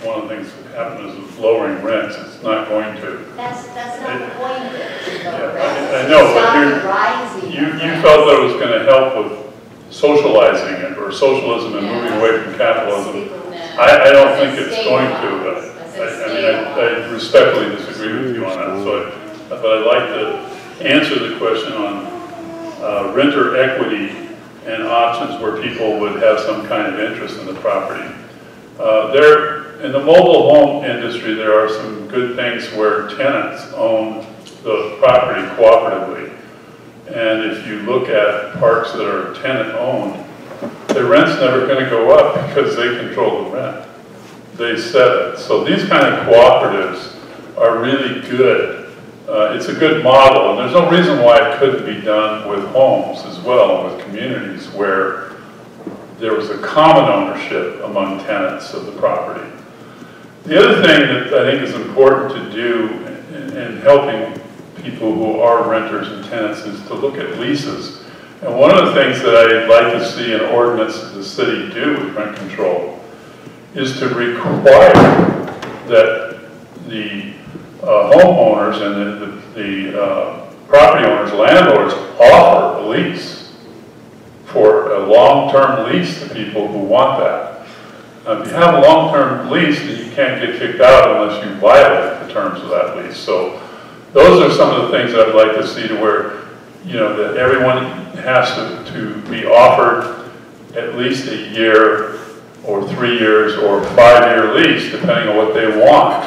one of the things that happened is lowering rents. It's not going to. That's not the point of it. I know, but rising. you felt that it was going to help with socializing it, or socialism and moving away from capitalism. I don't think it's going to. I respectfully disagree with you on that. But I'd like to answer the question on renter equity and options where people would have some kind of interest in the property. There in the mobile home industry, there are some good things where tenants own the property cooperatively. And if you look at parks that are tenant-owned, the rent's never going to go up because they control the rent. They set it. So these kind of cooperatives are really good. It's a good model, and there's no reason why it couldn't be done with homes as well, with communities where there was a common ownership among tenants of the property. The other thing that I think is important to do in helping people who are renters and tenants is to look at leases. And one of the things that I'd like to see an ordinance that the city do with rent control is to require that the homeowners and the property owners, landlords, offer a lease for a long-term lease to people who want that. If you have a long-term lease, then you can't get kicked out unless you violate the terms of that lease. So those are some of the things I'd like to see, to where, you know, that everyone has to be offered at least a year or 3 years or 5-year lease, depending on what they want.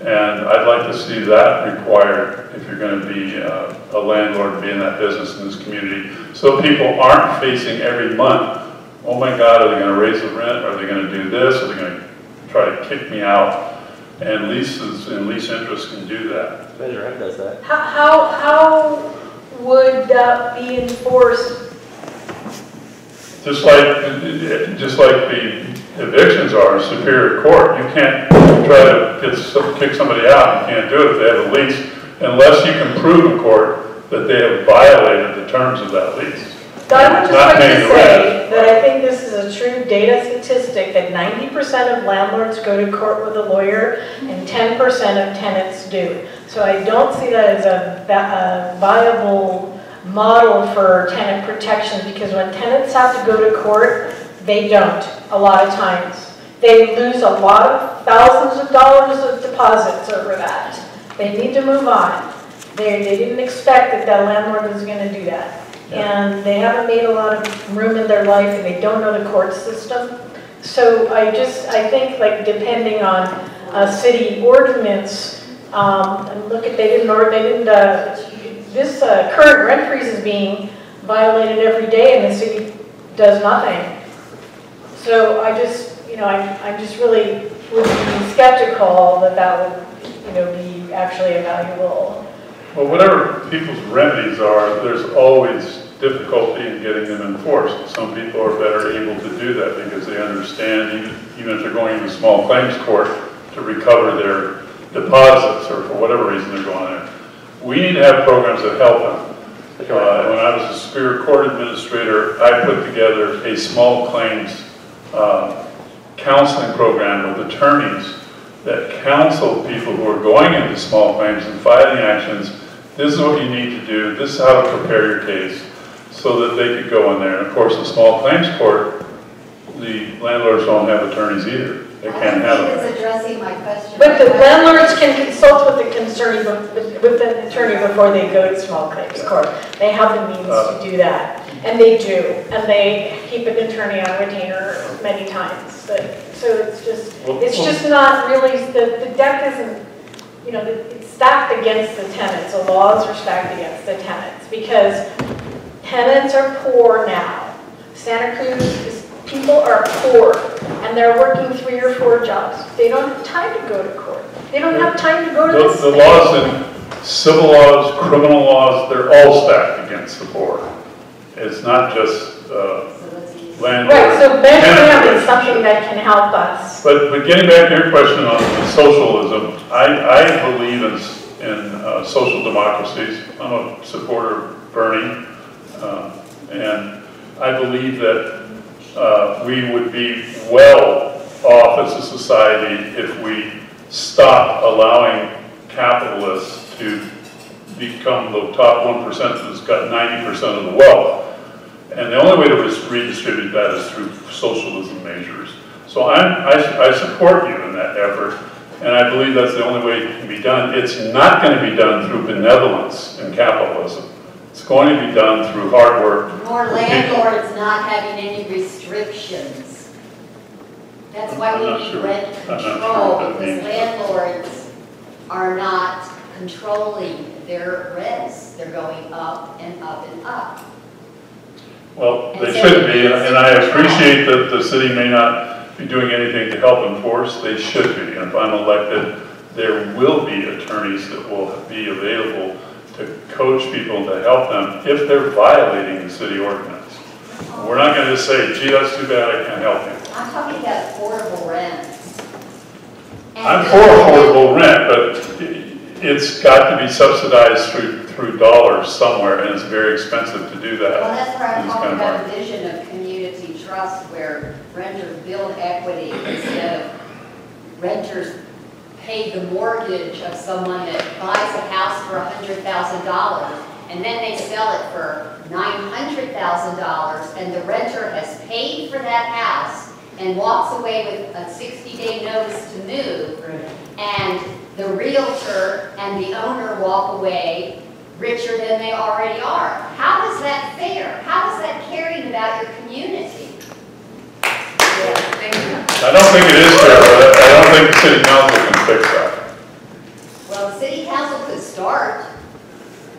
And I'd like to see that required if you're going to be a landlord and be in that business in this community, so people aren't facing every month, oh my God, are they going to raise the rent? Are they going to do this? Are they going to try to kick me out? And leases and lease interest can do that. Measure F does that. How would that be enforced? Just like the evictions are in Superior Court, you can't try to kick somebody out. You can't do it if they have a lease, unless you can prove in court that they have violated the terms of that lease. I would just like to say that I think this is a true data statistic, that 90% of landlords go to court with a lawyer and 10% of tenants do. So I don't see that as a viable model for tenant protection, because when tenants have to go to court, they don't a lot of times. They lose a lot of thousands of dollars of deposits over that. They need to move on. They didn't expect that that landlord was going to do that. And they haven't made a lot of room in their life, and they don't know the court system. So I think, like, depending on a city ordinance, and look at, this current rent freeze is being violated every day, and the city does nothing. So I just, I'm just really would be skeptical that that would, be actually a valuable. Well, whatever people's remedies are, there's always difficulty in getting them enforced. Some people are better able to do that because they understand, even if they're going into small claims court to recover their deposits, or for whatever reason they're going there. We need to have programs that help them. When I was a Superior Court administrator, I put together a small claims counseling program with attorneys that counsel people who are going into small claims and filing actions. This is what you need to do. This is how to prepare your case, so that they could go in there. And of course, the small claims court, the landlords don't have attorneys either. They can't have them. It's addressing my question. But the landlords can consult with the attorney before they go to small claims court. They have the means to do that, and they do, and they keep an attorney on retainer many times. So it's just not really, the deck isn't, it's stacked against the tenants. The laws are stacked against the tenants, because tenants are poor now. Santa Cruz people are poor, and they're working 3 or 4 jobs. They don't have time to go to court. They don't have time to go to the state. The laws in civil laws, criminal laws, they're all stacked against the poor. It's not just landlords. Right, so measuring is something that can help us. But getting back to your question on socialism, I believe in social democracies. I'm a supporter of Bernie, and I believe that we would be well off as a society if we stop allowing capitalists to become the top 1% that's got 90% of the wealth. And the only way to redistribute that is through socialism measures. So I support you in that effort, and I believe that's the only way it can be done. It's not going to be done through benevolence and capitalism. It's going to be done through hard work. Nor landlords not having any restrictions. That's why I'm we not need sure. rent I'm not sure control, what that because means. landlords are not controlling their rents. They're going up and up and up. Well, And they so should be, it's and I control. appreciate that the city may not be doing anything to help enforce. They should be. And if I'm elected, there will be attorneys that will be available to coach people, to help them if they're violating the city ordinance. We're not going to just say, gee, that's too bad, I can't help you. I'm talking about affordable rents. And I'm for affordable rent, but it's got to be subsidized through dollars somewhere, and it's very expensive to do that. Well, that's where I'm in this talking kind of about a market. vision of community trust where renters build equity instead of renters pay the mortgage of someone that buys a house for $100,000 and then they sell it for $900,000 and the renter has paid for that house and walks away with a 60-day notice to move, and the realtor and the owner walk away richer than they already are. How is that fair? How is that caring about your community? I don't think it is fair, but I don't think the city council can fix that. Well, the city council could start,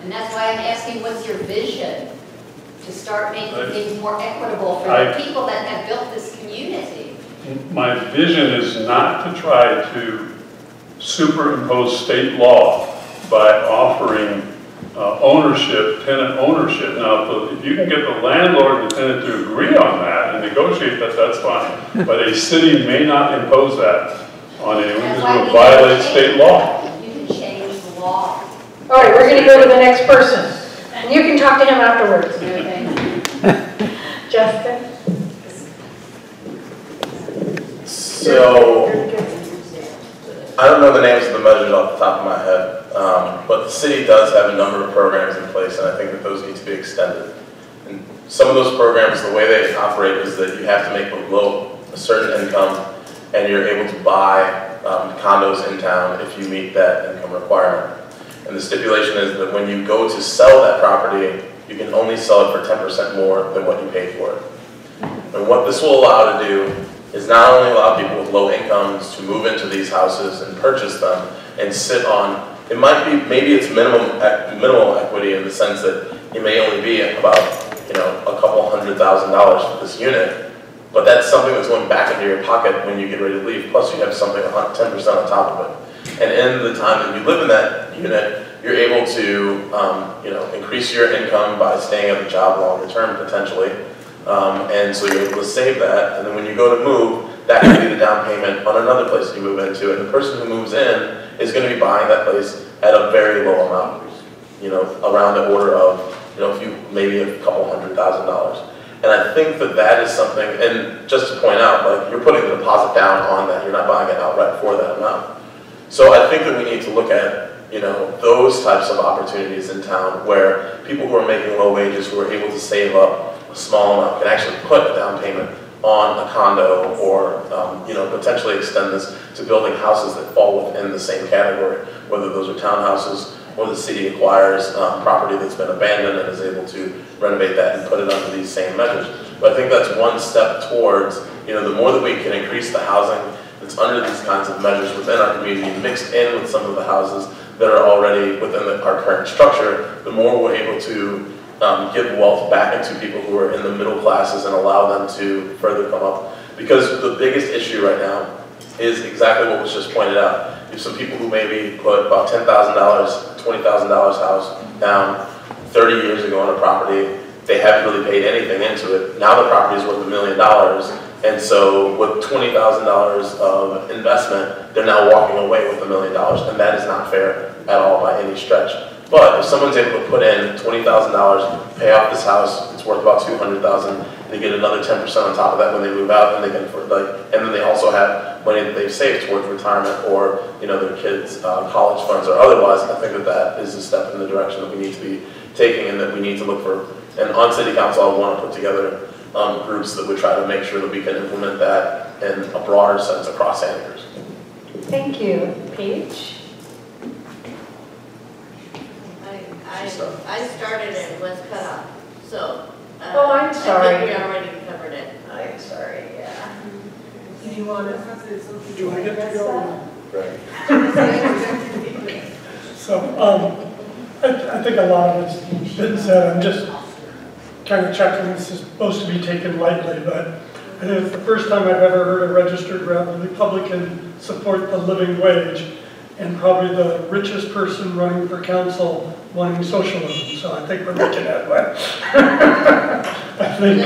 and that's why I'm asking, what's your vision to start making things more equitable for the people that have built this community? My vision is not to try to superimpose state law by offering ownership, tenant ownership. Now, if you can get the landlord and the tenant to agree on that and negotiate that, that's fine. But a city may not impose that on anyone That's because why it we would violate need to state change law. it. You can change the law. All right, we're going to go to the next person. And you can talk to him afterwards. Okay. Justin? So, I don't know the names of the measures off the top of my head, but the city does have a number of programs in place, and I think that those need to be extended. And some of those programs, the way they operate is that you have to make below a certain income, and you're able to buy condos in town if you meet that income requirement. And the stipulation is that when you go to sell that property, you can only sell it for 10% more than what you paid for it. And what this will allow to do is not only allow people with low incomes to move into these houses and purchase them and sit on, it might be, maybe it's minimal equity in the sense that it may only be about, a couple $100,000 for this unit, but that's something that's going back into your pocket when you get ready to leave, plus you have something 10% on top of it. And in the time that you live in that unit, you're able to, increase your income by staying at the job longer term potentially. And so you're able to save that, and then when you go to move, that can be the down payment on another place you move into, and the person who moves in is going to be buying that place at a very low amount, around the order of, maybe a couple $100,000. And I think that that is something, and just to point out, like, you're putting the deposit down on that, you're not buying it outright for that amount. So I think that we need to look at, those types of opportunities in town where people who are making low wages, who are able to save up a small amount, can actually put a down payment on a condo or, potentially extend this to building houses that fall within the same category, whether those are townhouses or the city acquires property that's been abandoned and is able to renovate that and put it under these same measures. But I think that's one step towards, the more that we can increase the housing that's under these kinds of measures within our community, mixed in with some of the houses that are already within our current structure, the more we're able to give wealth back into people who are in the middle classes and allow them to further come up. Because the biggest issue right now is exactly what was just pointed out. You have some people who maybe put about $10,000, $20,000 house down 30 years ago on a property. They haven't really paid anything into it. Now the property is worth $1 million. And so with $20,000 of investment, they're now walking away with $1 million. And that is not fair at all by any stretch. But if someone's able to put in $20,000, pay off this house, it's worth about $200,000, they get another 10% on top of that when they move out, and they can and then they also have money that they've saved towards retirement or their kids' college funds or otherwise. I think that that is a step in the direction that we need to be taking, and that we need to look for. And on City Council, I want to put together groups that would try to make sure that we can implement that in a broader sense across Santa Cruz. Thank you. Paige? I started and was cut off, so. Oh, I'm sorry. I think we already covered it. I'm sorry, yeah. you want to? Do I get to go? Right. So, I think a lot of it's been said. I'm just kind of checking. This is supposed to be taken lightly, but I think it's the first time I've ever heard a registered Republican support the living wage, and probably the richest person running for council wanting socialism. So I think we're making headway. I think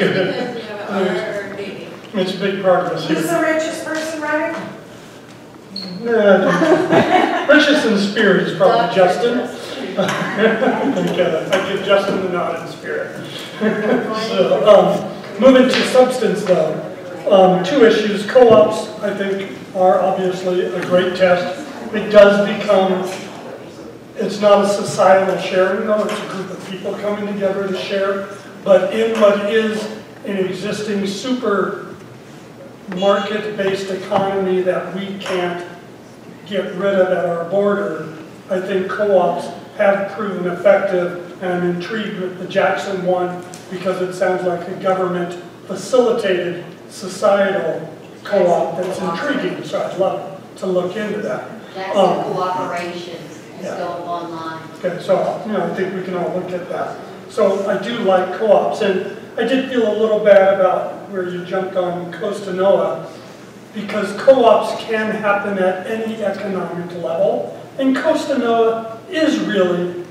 it's big progress here. Who's the richest person running? Richest in spirit is probably Justin. I give Justin the nod in spirit. So, moving to substance though, two issues. Co-ops, I think, are obviously a great test. It does become, it's not a societal sharing though, it's a group of people coming together to share. But in what is an existing super market-based economy that we can't get rid of at our border, I think co-ops have proven effective, and I'm intrigued with the Jackson one because it sounds like a government-facilitated societal co-op that's intriguing, so I'd love to look into that. Jackson Cooperations is still online. Okay, so I think we can all look at that. So I do like co-ops, and I did feel a little bad about where you jumped on Costa Noa, because co-ops can happen at any economic level, and Costa Noa is really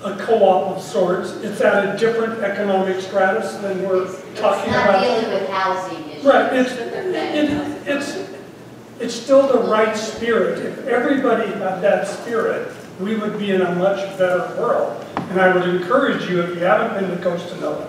a co-op of sorts. It's at a different economic stratus than we're talking about. It's not dealing with housing issues. Right, it's still the right spirit. If everybody had that spirit, we would be in a much better world. And I would encourage you, if you haven't been to Costa Noa,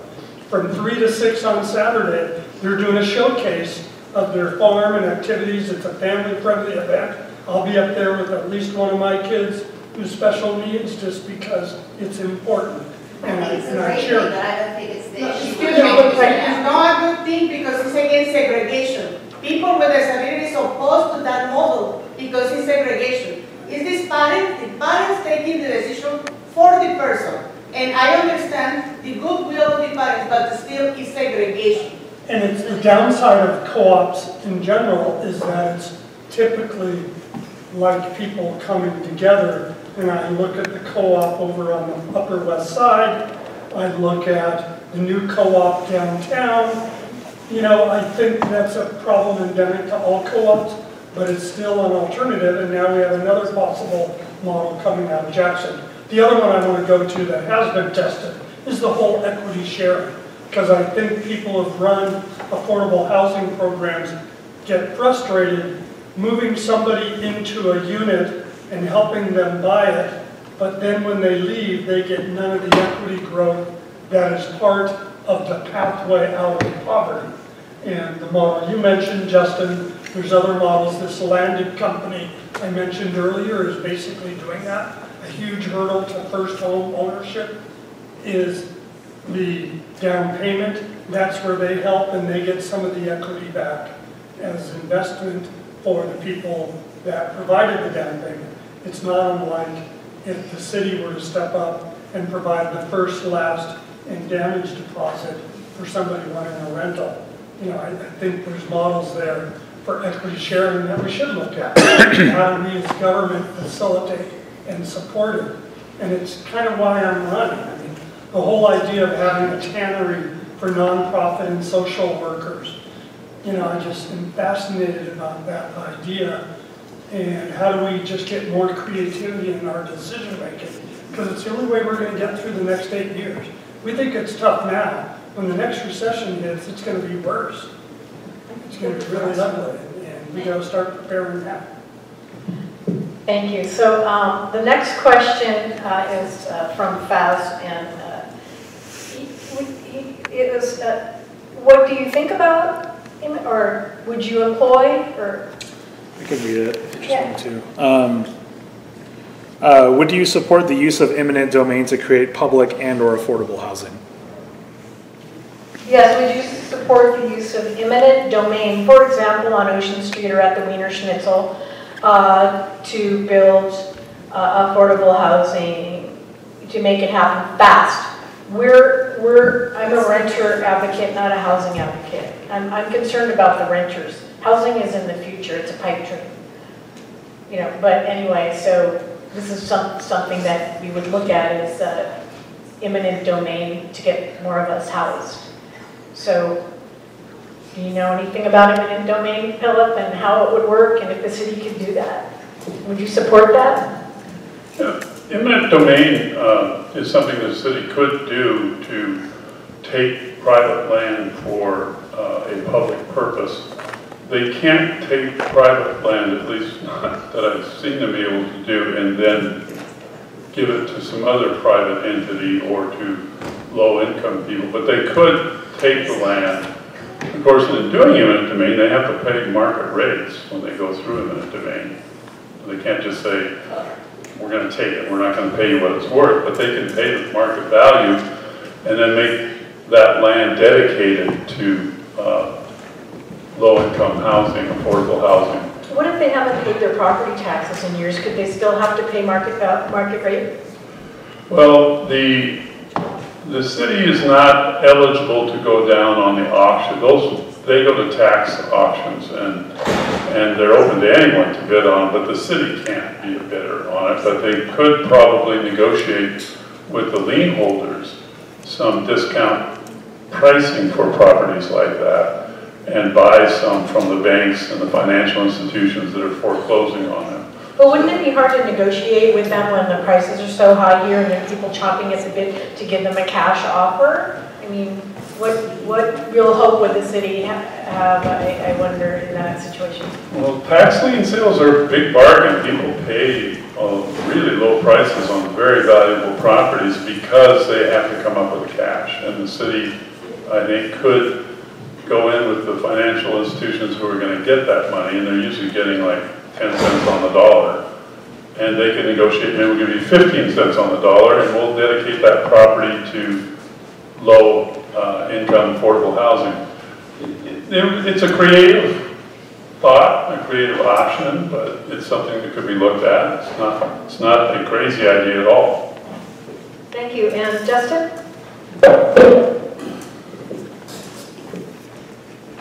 from 3 to 6 on Saturday, they're doing a showcase of their farm and activities. It's a family-friendly event. I'll be up there with at least one of my kids who's special needs, just because it's important. And I think it's a I great cheer. thing, but I don't think it's the issue. Excuse me, but it's not a good thing because it's against segregation. People with disabilities are opposed to that model because it's segregation. It's the parents taking the decision for the person. And I understand the goodwill of the parents, but still it's segregation. And it's the downside of co-ops in general is that it's typically like people coming together. And I look at the co-op over on the Upper West Side. I look at the new co-op downtown. I think that's a problem endemic to all co-ops, but it's still an alternative. And now we have another possible model coming out of Jackson. The other one I want to go to that has been tested is the whole equity sharing. Because I think people who've run affordable housing programs get frustrated moving somebody into a unit and helping them buy it, but then when they leave, they get none of the equity growth that is part of the pathway out of poverty. And the model you mentioned, Justin, there's other models. This landed company I mentioned earlier is basically doing that. A huge hurdle to first home ownership is the down payment. That's where they help, and they get some of the equity back as investment for the people that provided the down payment. It's not unlike if the city were to step up and provide the first, last, and damage deposit for somebody wanting a rental. I think there's models there for equity sharing that we should look at. How do we as government facilitate and support it? And it's kind of why I'm running. The whole idea of having a tannery for nonprofit and social workers, I just am fascinated about that idea. And how do we just get more creativity in our decision making? Because it's the only way we're going to get through the next 8 years. We think it's tough now. When the next recession hits, it's going to be worse. It's going to be really ugly, and we got to start preparing now. Thank you. So the next question is from Faz, and it was, what do you think about him, or would you employ, or? I could read it if you just want to. Would you support the use of eminent domain to create public and/or affordable housing? Yes, would you support the use of eminent domain, for example, on Ocean Street or at the Wiener Schnitzel, to build affordable housing, to make it happen fast? I'm a renter advocate, not a housing advocate. I'm concerned about the renters. housing is in the future, it's a pipe dream. You know, but anyway, so this is something that we would look at as eminent domain to get more of us housed. So, do you know anything about eminent domain, Philip, and how it would work, and if the city could do that? Would you support that? Yeah. Eminent domain is something the city could do to take private land for a public purpose. They can't take private land, at least not that I've seen them be able to do, and then give it to some other private entity or to low-income people. But they could take the land. Of course, in doing eminent domain, they have to pay market rates when they go through eminent domain. They can't just say, we're going to take it, we're not going to pay you what it's worth, but they can pay the market value and then make that land dedicated to low-income housing, affordable housing. What if they haven't paid their property taxes in years? Could they still have to pay market rate? Well, the city is not eligible to go down on the auction. They go to tax auctions, and they're open to anyone to bid on, but the city can't be a bidder on it. But they could probably negotiate with the lien holders some discount pricing for properties like that, and buy some from the banks and the financial institutions that are foreclosing on them. But wouldn't it be hard to negotiate with them when the prices are so high here and there are people chopping at the bit to give them a cash offer? I mean, what real hope would the city have, I wonder, in that situation? Well, tax lien sales are a big bargain. People pay really low prices on very valuable properties because they have to come up with cash. And the city, I think, could go in with the financial institutions who are going to get that money, and they're usually getting like 10 cents on the dollar. And they can negotiate, maybe we'll give you 15 cents on the dollar, and we'll dedicate that property to low income affordable housing. It's a creative thought, a creative option, but it's something that could be looked at. It's not a crazy idea at all. Thank you. And Justin?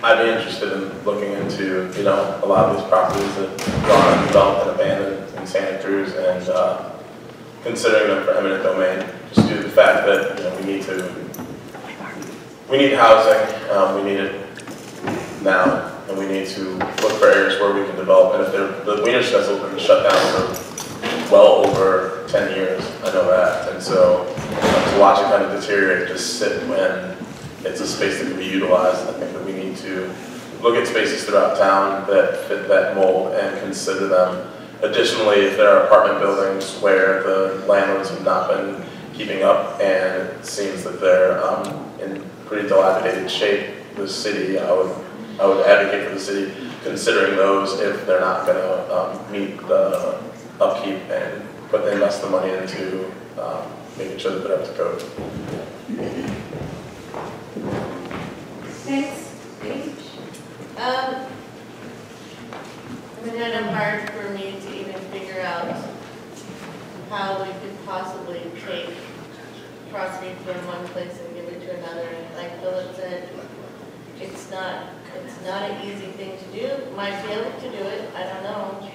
I'd be interested in looking into, you know, a lot of these properties that have gone undeveloped and abandoned in Santa Cruz, and considering them for eminent domain, just due to the fact that, you know, we need housing, we need it now, and we need to look for areas where we can develop. And if the Wiener Schnitzel has been shut down for well over 10 years, I know that, and so to watch it kind of deteriorate, just sit when it's a space that can be utilized. I think that we need to look at spaces throughout town that fit that mold and consider them. Additionally, if there are apartment buildings where the landlords have not been keeping up and it seems that they're in pretty dilapidated shape, the city, I would advocate for the city considering those if they're not going to meet the upkeep and invest the money into making sure that they're up to code. Thanks. It's kind of hard for me to even figure out how we could possibly take property from one place and give it to another. And like Philip said, it's not an easy thing to do. Might be able to do it. I don't know.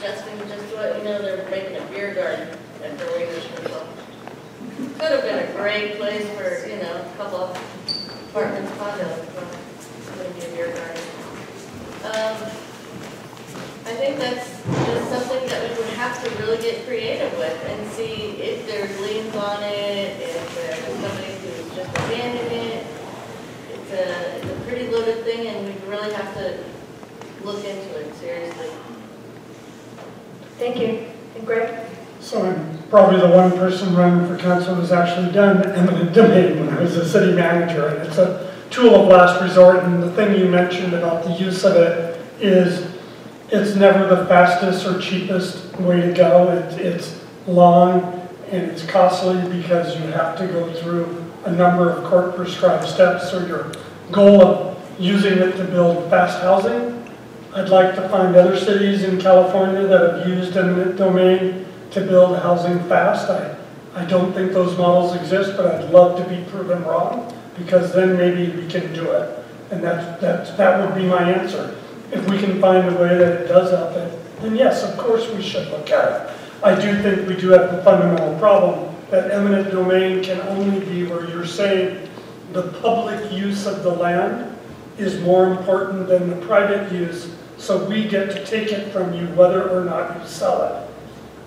Justin, just to let you know, they're making a beer garden at the Wiener Schnitzel. Could have been a great place for, you know, a couple of apartments, condos, maybe a beer garden. I think that's just something that we would have to really get creative with and see if there's liens on it, if there's somebody who's just abandoned it. It's a pretty loaded thing, and we really have to look into it seriously. Thank you. And Greg? So I'm probably the one person running for council who's actually done eminent domain when I was a city manager, and it's a tool of last resort. And the thing you mentioned about the use of it is it's never the fastest or cheapest way to go. It's long and it's costly because you have to go through a number of court prescribed steps. So your goal of using it to build fast housing, I'd like to find other cities in California that have used eminent domain to build housing fast. I don't think those models exist, but I'd love to be proven wrong, because then maybe we can do it. And that would be my answer. If we can find a way that it does help it, then yes, of course we should look at it. I do think we do have the fundamental problem that eminent domain can only be where you're saying the public use of the land is more important than the private use, so we get to take it from you whether or not you sell it.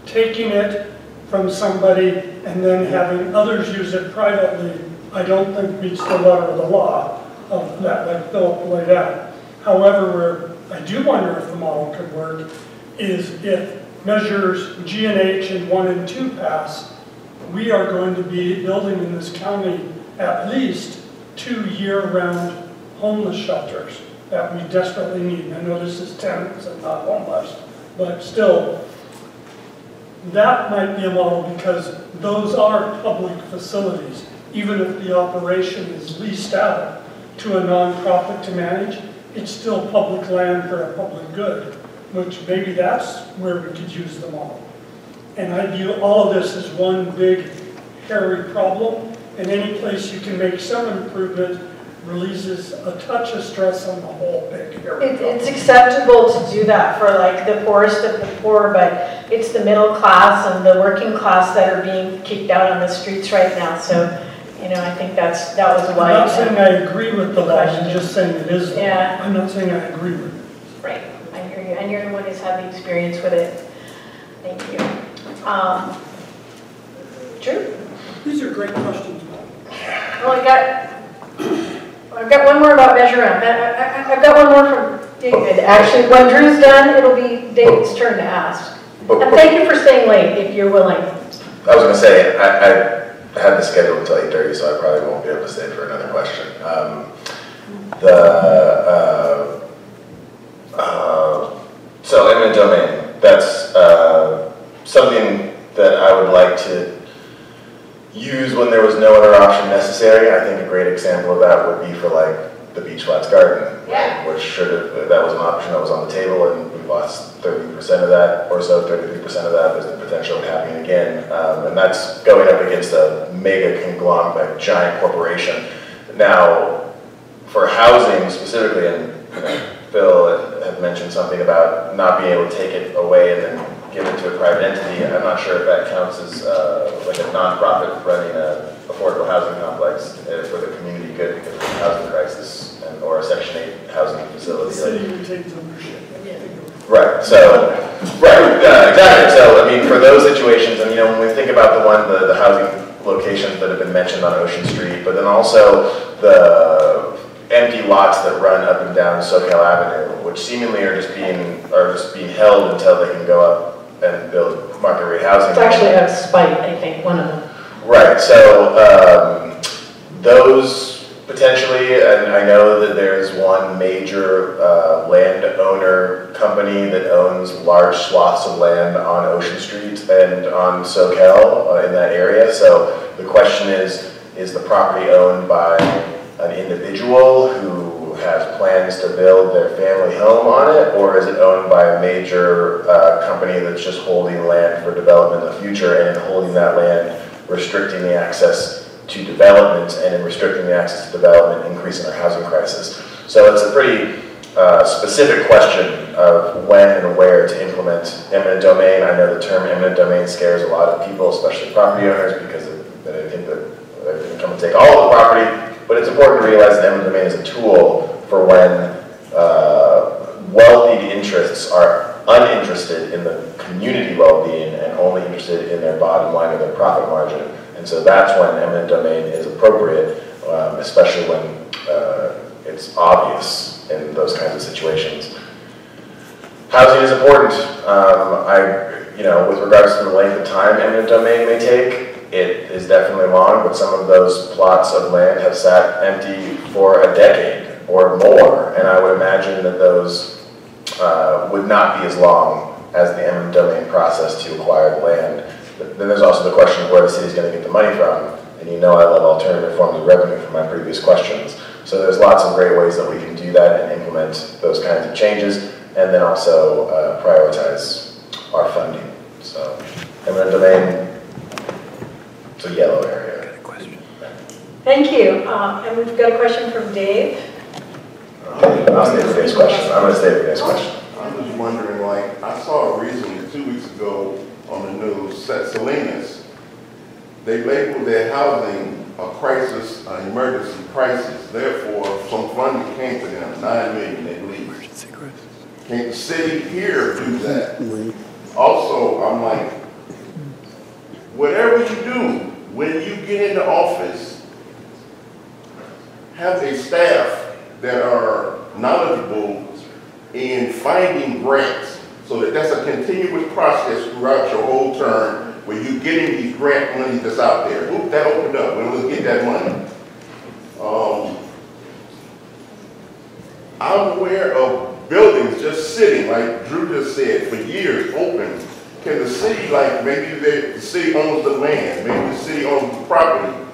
Taking it from somebody and then having others use it privately, I don't think meets the letter of the law of that, like Philip laid out. However, where I do wonder if the model could work is if measures G and H and 1 and 2 pass, we are going to be building in this county at least 2 year-round homeless shelters that we desperately need. I know this is tenants and not homeless, but still, that might be a model because those are public facilities. Even if the operation is leased out to a nonprofit to manage, it's still public land for a public good, which maybe that's where we could use the model. And I view all of this as one big, hairy problem, and any place you can make some improvement releases a touch of stress on the whole big hairy problem. It's acceptable to do that for like the poorest of the poor, but it's the middle class and the working class that are being kicked out on the streets right now. So, you know, I think that was why. I'm not saying I agree with the law, I'm just saying it is the law. Yeah. I'm not saying I agree with it. Right, I hear you, and you're the one who's had the experience with it. Thank you. Drew? These are great questions. Well, I've got one more about Measure M. I've got one more from David. Actually, when Drew's done, it'll be David's turn to ask. And thank you for staying late, if you're willing. I was going to say, I had the schedule until 8:30, so I probably won't be able to stay for another question. So eminent domain, that's something that I would like to use when there was no other option necessary. I think a great example of that would be for like the Beach Flats Garden, Yeah. which should have, that was an option that was on the table, and we lost 30% of that or so, 33% of that. There's the potential of happening again, and that's going up against a mega conglomerate, like giant corporation. Now, for housing specifically, and Phil had mentioned something about not being able to take it away and then give it to a private entity. I'm not sure if that counts as like a nonprofit running an affordable housing complex for the community good because of the housing crisis, or a Section 8 housing facility. The city retains ownership. Right, so, exactly. So, I mean, for those situations, and you know, when we think about the housing locations that have been mentioned on Ocean Street, but then also the empty lots that run up and down SoCal Avenue, which seemingly are just being held until they can go up and build market rate housing. It's actually a spite, I think, one of them. Right, so those potentially, and I know that there's one major landowner company that owns large swaths of land on Ocean Street and on SoCal in that area. So the question is the property owned by an individual who has plans to build their family home on it, or is it owned by a major company that's just holding land for development in the future, and in holding that land, restricting the access to development, and in restricting the access to development, increasing our housing crisis. So it's a pretty specific question of when and where to implement eminent domain. I know the term eminent domain scares a lot of people, especially property owners, because they think that they're going to come and take all of the property. But it's important to realize that eminent domain is a tool for when wealthy interests are uninterested in the community well-being and only interested in their bottom line or their profit margin. And so that's when eminent domain is appropriate, especially when it's obvious in those kinds of situations. Housing is important. With regards to the length of time eminent domain may take, it is definitely long, but some of those plots of land have sat empty for a decade or more, and I would imagine that those would not be as long as the eminent domain process to acquire the land. But then there's also the question of where the city's going to get the money from, and you know I love alternative forms of revenue from my previous questions. So there's lots of great ways that we can do that and implement those kinds of changes, and then also prioritize our funding. So eminent domain, it's a yellow area. Thank you. And we've got a question from Dave. I'll stay for this question. I'm going to stay for this question. I'm just wondering, like, I saw recently, 2 weeks ago on the news, that Salinas, they labeled their housing a crisis, an emergency crisis. Therefore, some funding came to them, $9 million, they believe. Can the city here do that? Also, I'm like, whatever you do, when you get into office, have a staff that are knowledgeable in finding grants, so that that's a continuous process throughout your whole term, where you're getting these grant money that's out there. Oop, that opened up, well, let's get that money. I'm aware of buildings just sitting, like Drew just said, for years open. Can the city, like maybe the city owns the land, maybe the city owns the property,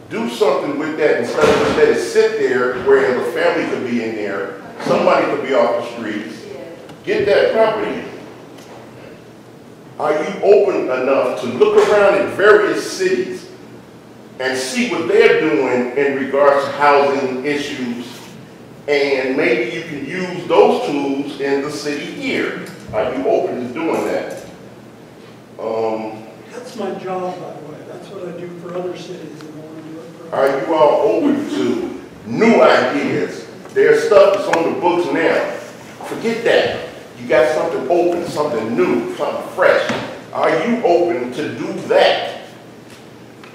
do something with that instead of just let it sit there where the family could be in there, somebody could be off the streets, get that property. Are you open enough to look around at various cities and see what they're doing in regards to housing issues, and maybe you can use those tools in the city here? Are you open to doing that? That's my job, by the way. That's what I do for other cities. And I want to do it for Are you all open to new ideas? There's stuff that's on the books now. Forget that. You got something open, something new, something fresh. Are you open to do that?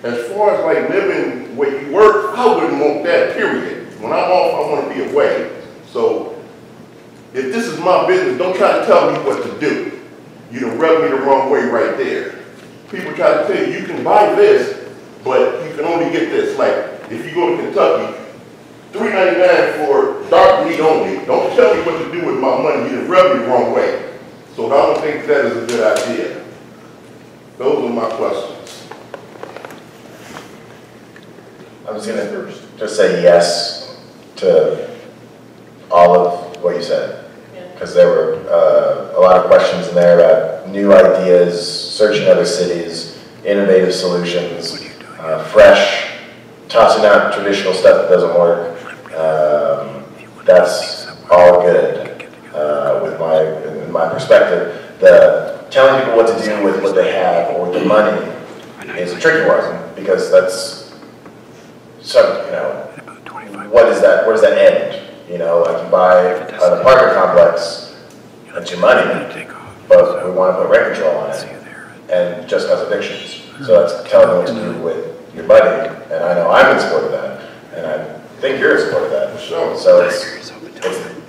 As far as like living where you work, I wouldn't want that, period. When I'm off, I want to be away. So if this is my business, don't try to tell me what to do. You done rubbed me the wrong way right there. People try to tell you, you can buy this, but you can only get this. Like, if you go to Kentucky, $3.99 for dark meat only. Don't tell me what to do with my money. You done rubbed me the wrong way. So I don't think that is a good idea. Those are my questions. I'm just going to just say yes to all of what you said, because there were a lot of questions in there about new ideas, searching other cities, innovative solutions, fresh, tossing out traditional stuff that doesn't work. That's all good in my perspective. The telling people what to do with what they have or with the money is a tricky one, because that's so, you know, what is that? Where does that end? You know, like you buy an apartment complex, that's your money, but we want to put rent control on it, and just cause evictions. So that's telling them what to do with your money, and I know I'm in support of that, and I think you're in support of that. So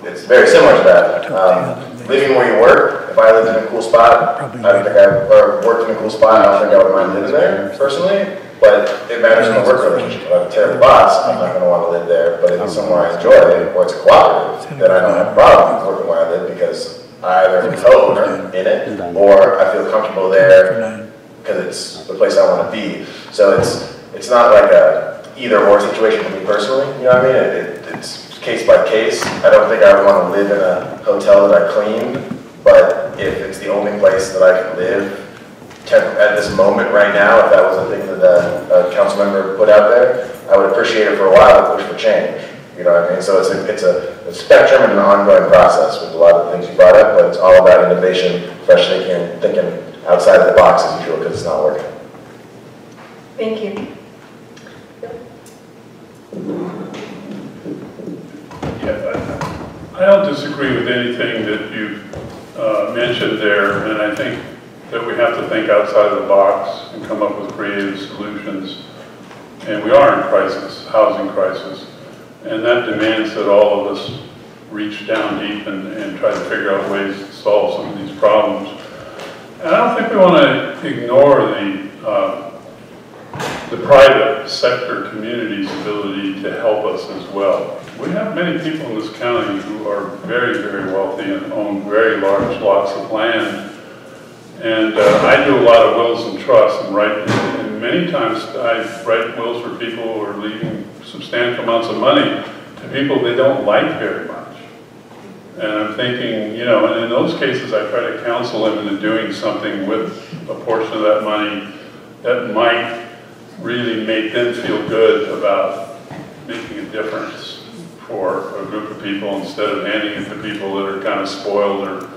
it's very similar to that. Living where you work, if I lived in a cool spot, or worked in a cool spot, I don't think I would mind living there, personally. But it matters in the work relationship. If I have a terrible boss, I'm not going to want to live there. But if it's somewhere I enjoy, or it's cooperative, then I don't have a problem working where I live, because I either am code in it, or I feel comfortable there because it's the place I want to be. So it's not like a either-or situation for me personally. You know what I mean? It's case by case. I don't think I would want to live in a hotel that I cleaned, but if it's the only place that I can live at this moment right now, if that was a thing that a council member put out there, I would appreciate it for a while and push for change. You know what I mean? So it's a spectrum and an ongoing process with a lot of the things you brought up, but it's all about innovation, fresh thinking outside of the box as usual, because it's not working. Thank you. Yeah, I don't disagree with anything that you've mentioned there, and I think that we have to think outside of the box and come up with creative solutions. And we are in crisis, housing crisis, and that demands that all of us reach down deep and try to figure out ways to solve some of these problems. And I don't think we want to ignore the private sector community's ability to help us as well. We have many people in this county who are very, very wealthy and own very large lots of land. And I do a lot of wills and trusts, and many times I write wills for people who are leaving substantial amounts of money to people they don't like very much. And I'm thinking, you know, and in those cases I try to counsel them into doing something with a portion of that money that might really make them feel good about making a difference for a group of people instead of handing it to people that are kind of spoiled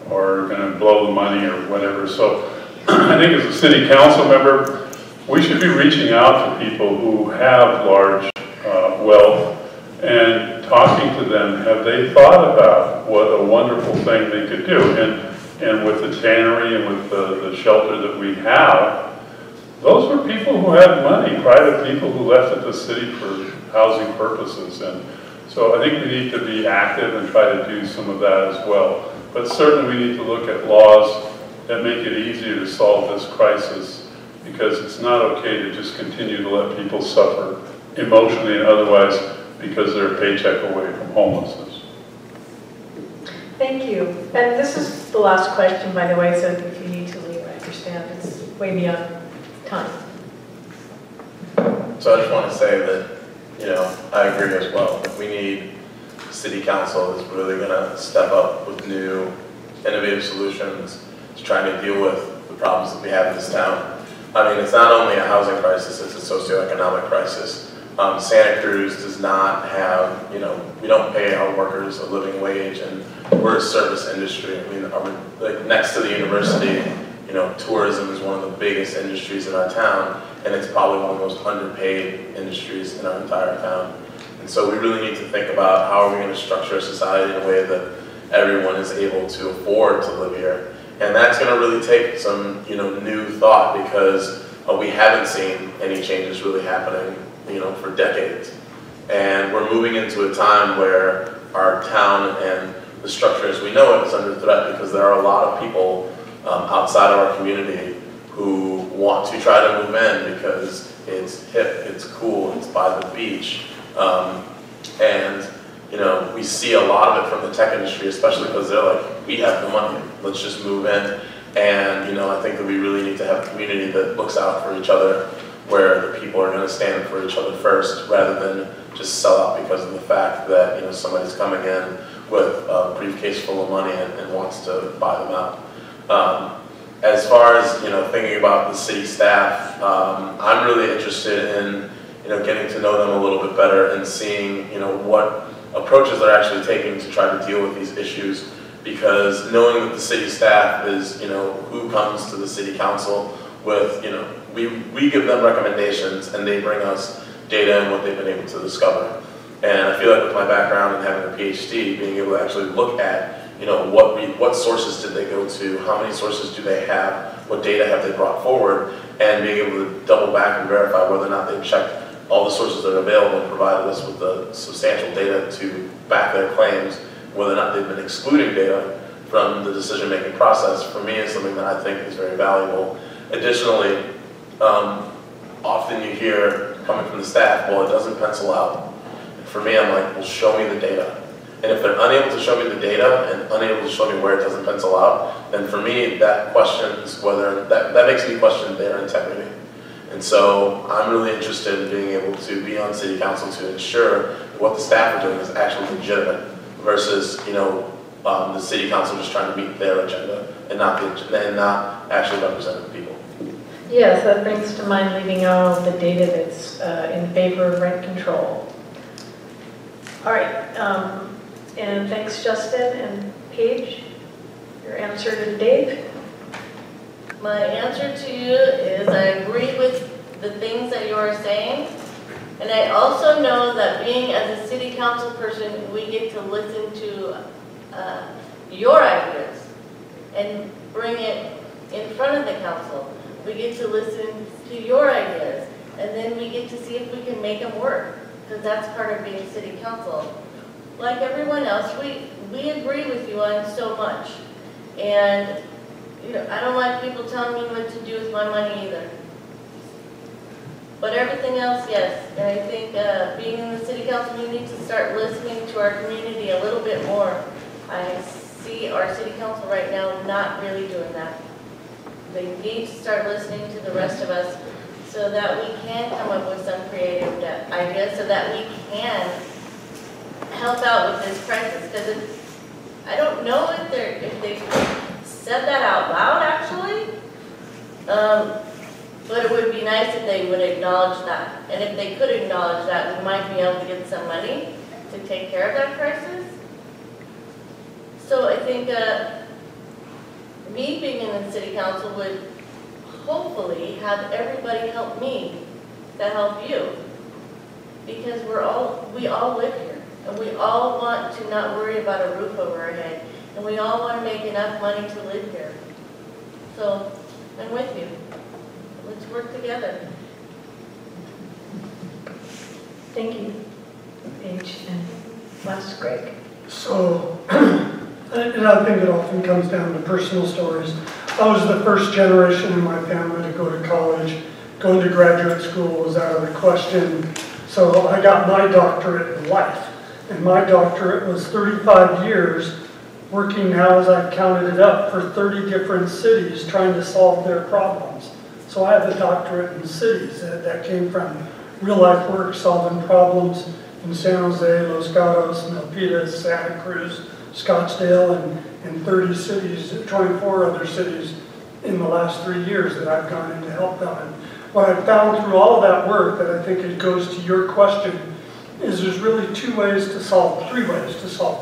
or going to blow the money or whatever. So I think as a city council member, we should be reaching out to people who have large wealth and talking to them. Have they thought about what a wonderful thing they could do? And with the tannery and with the shelter that we have, those were people who had money, private people who left it to the city for housing purposes. And so I think we need to be active and try to do some of that as well. But certainly we need to look at laws that make it easier to solve this crisis, because it's not okay to just continue to let people suffer emotionally and otherwise because they're a paycheck away from homelessness. Thank you. And this is the last question, by the way, so if you need to leave, I understand. It's way beyond time. So I just want to say that, you know, I agree as well. We need city council that's really going to step up with new, innovative solutions to try to deal with the problems that we have in this town. I mean, it's not only a housing crisis, it's a socioeconomic crisis. Santa Cruz does not have, you know, we don't pay our workers a living wage, and we're a service industry. I mean, like next to the university, you know, tourism is one of the biggest industries in our town, and it's probably one of the most underpaid industries in our entire town. And so we really need to think about how are we going to structure a society in a way that everyone is able to afford to live here. And that's going to really take some, you know, new thought, because we haven't seen any changes really happening, you know, for decades. And we're moving into a time where our town and the structure as we know it is under threat, because there are a lot of people outside of our community who want to try to move in because it's hip, it's cool, it's by the beach. And you know, we see a lot of it from the tech industry, especially because they're like, we have the money, let's just move in. And you know, I think that we really need to have a community that looks out for each other, where the people are going to stand for each other first, rather than just sell out because of the fact that, you know, somebody's coming in with a briefcase full of money and wants to buy them out. As far as, you know, thinking about the city staff, I'm really interested in, you know, getting to know them a little bit better and seeing, you know, what approaches they're actually taking to try to deal with these issues. Because knowing that the city staff is, you know, who comes to the city council with, you know, we give them recommendations and they bring us data and what they've been able to discover. And I feel like with my background and having a PhD, being able to actually look at, you know, what sources did they go to, how many sources do they have, what data have they brought forward, and being able to double back and verify whether or not they've checked all the sources that are available and provided us with the substantial data to back their claims, whether or not they've been excluding data from the decision-making process, for me is something that I think is very valuable. Additionally, often you hear coming from the staff, well, it doesn't pencil out. And for me, I'm like, well, show me the data. And if they're unable to show me the data and unable to show me where it doesn't pencil out, then for me, that questions whether, that makes me question their integrity. And so I'm really interested in being able to be on city council to ensure that what the staff are doing is actually legitimate versus, you know, the city council just trying to meet their agenda and not actually representing people. Yes, that brings to mind leaving out all the data that's in favor of rent control. All right, and thanks Justin and Paige. Your answer to Dave? My answer to you is I agree with the things that you are saying. And I also know that being as a city council person, we get to listen to your ideas and bring it in front of the council. We get to listen to your ideas, and then we get to see if we can make them work, because that's part of being city council. Like everyone else, we agree with you on so much. And you know, I don't like people telling me what to do with my money either. But everything else, yes. And I think being in the city council, we need to start listening to our community a little bit more. I see our city council right now not really doing that. They need to start listening to the rest of us so that we can come up with some creative ideas so that we can help out with this crisis. Because I don't know if they said that out loud actually, but it would be nice if they would acknowledge that. And if they could acknowledge that, we might be able to get some money to take care of that crisis. So I think me being in the city council would hopefully have everybody help me to help you. Because we all live here, and we all want to not worry about a roof over our head, and we all want to make enough money to live here. So I'm with you. Let's work together. Thank you, Paige, and last Greg. So, and I think it often comes down to personal stories. I was the first generation in my family to go to college. Going to graduate school was out of the question. So I got my doctorate in life. And my doctorate was 35 years working now, as I've counted it up, for 30 different cities trying to solve their problems. So I have a doctorate in cities that came from real life work solving problems in San Jose, Los Gatos, Milpitas, Santa Cruz, Scottsdale, and 30 cities, 24 other cities in the last 3 years that I've gone in to help them. And what I've found through all of that work, that I think it goes to your question, is there's really three ways to solve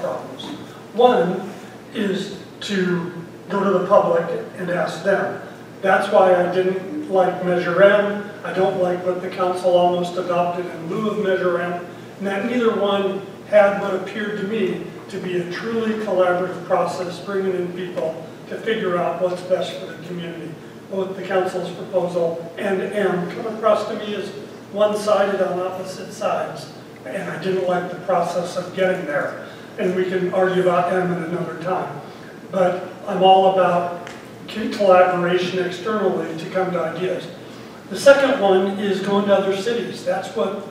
problems. One is to go to the public and ask them. That's why I didn't like Measure M. I don't like what the council almost adopted in lieu of Measure M. And that neither one had what appeared to me to be a truly collaborative process, bringing in people to figure out what's best for the community. Both the council's proposal and M come across to me as one-sided on opposite sides. And I didn't like the process of getting there. And we can argue about M at another time. But I'm all about collaboration externally to come to ideas. The second one is going to other cities. That's what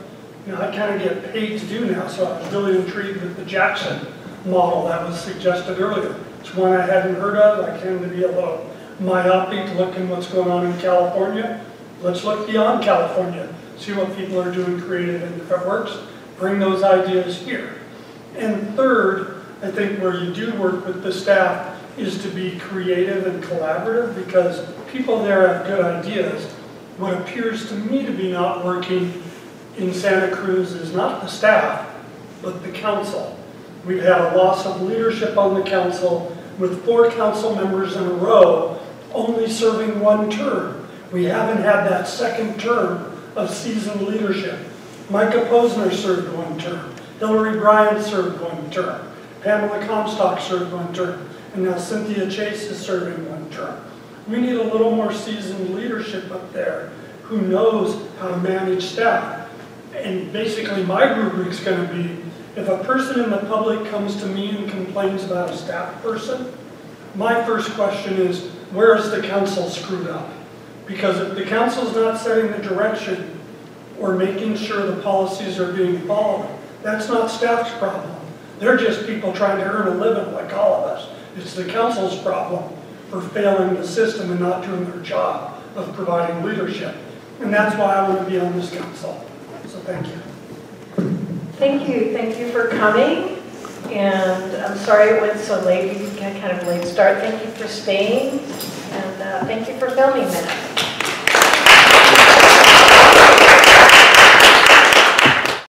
I kind of get paid to do now. So I was really intrigued with the Jackson model that was suggested earlier. It's one I hadn't heard of. I tend to be a little myopic looking what's going on in California. Let's look beyond California, see what people are doing creative, and if it works, bring those ideas here. And third, I think where you do work with the staff is to be creative and collaborative, because people there have good ideas. What appears to me to be not working in Santa Cruz is not the staff, but the council. We've had a loss of leadership on the council, with 4 council members in a row only serving 1 term. We haven't had that second term of seasoned leadership. Micah Posner served 1 term. Hillary Bryant served 1 term. Pamela Comstock served 1 term. And now Cynthia Chase is serving 1 term. We need a little more seasoned leadership up there who knows how to manage staff. And basically my rubric's going to be, if a person in the public comes to me and complains about a staff person, my first question is, where is the council screwed up? Because if the council's not setting the direction or making sure the policies are being followed, that's not staff's problem. They're just people trying to earn a living like all of us. It's the council's problem for failing the system and not doing their job of providing leadership. And that's why I want to be on this council. So thank you. Thank you for coming. And I'm sorry it went so late. We had kind of a late start. Thank you for staying. And thank you for filming that.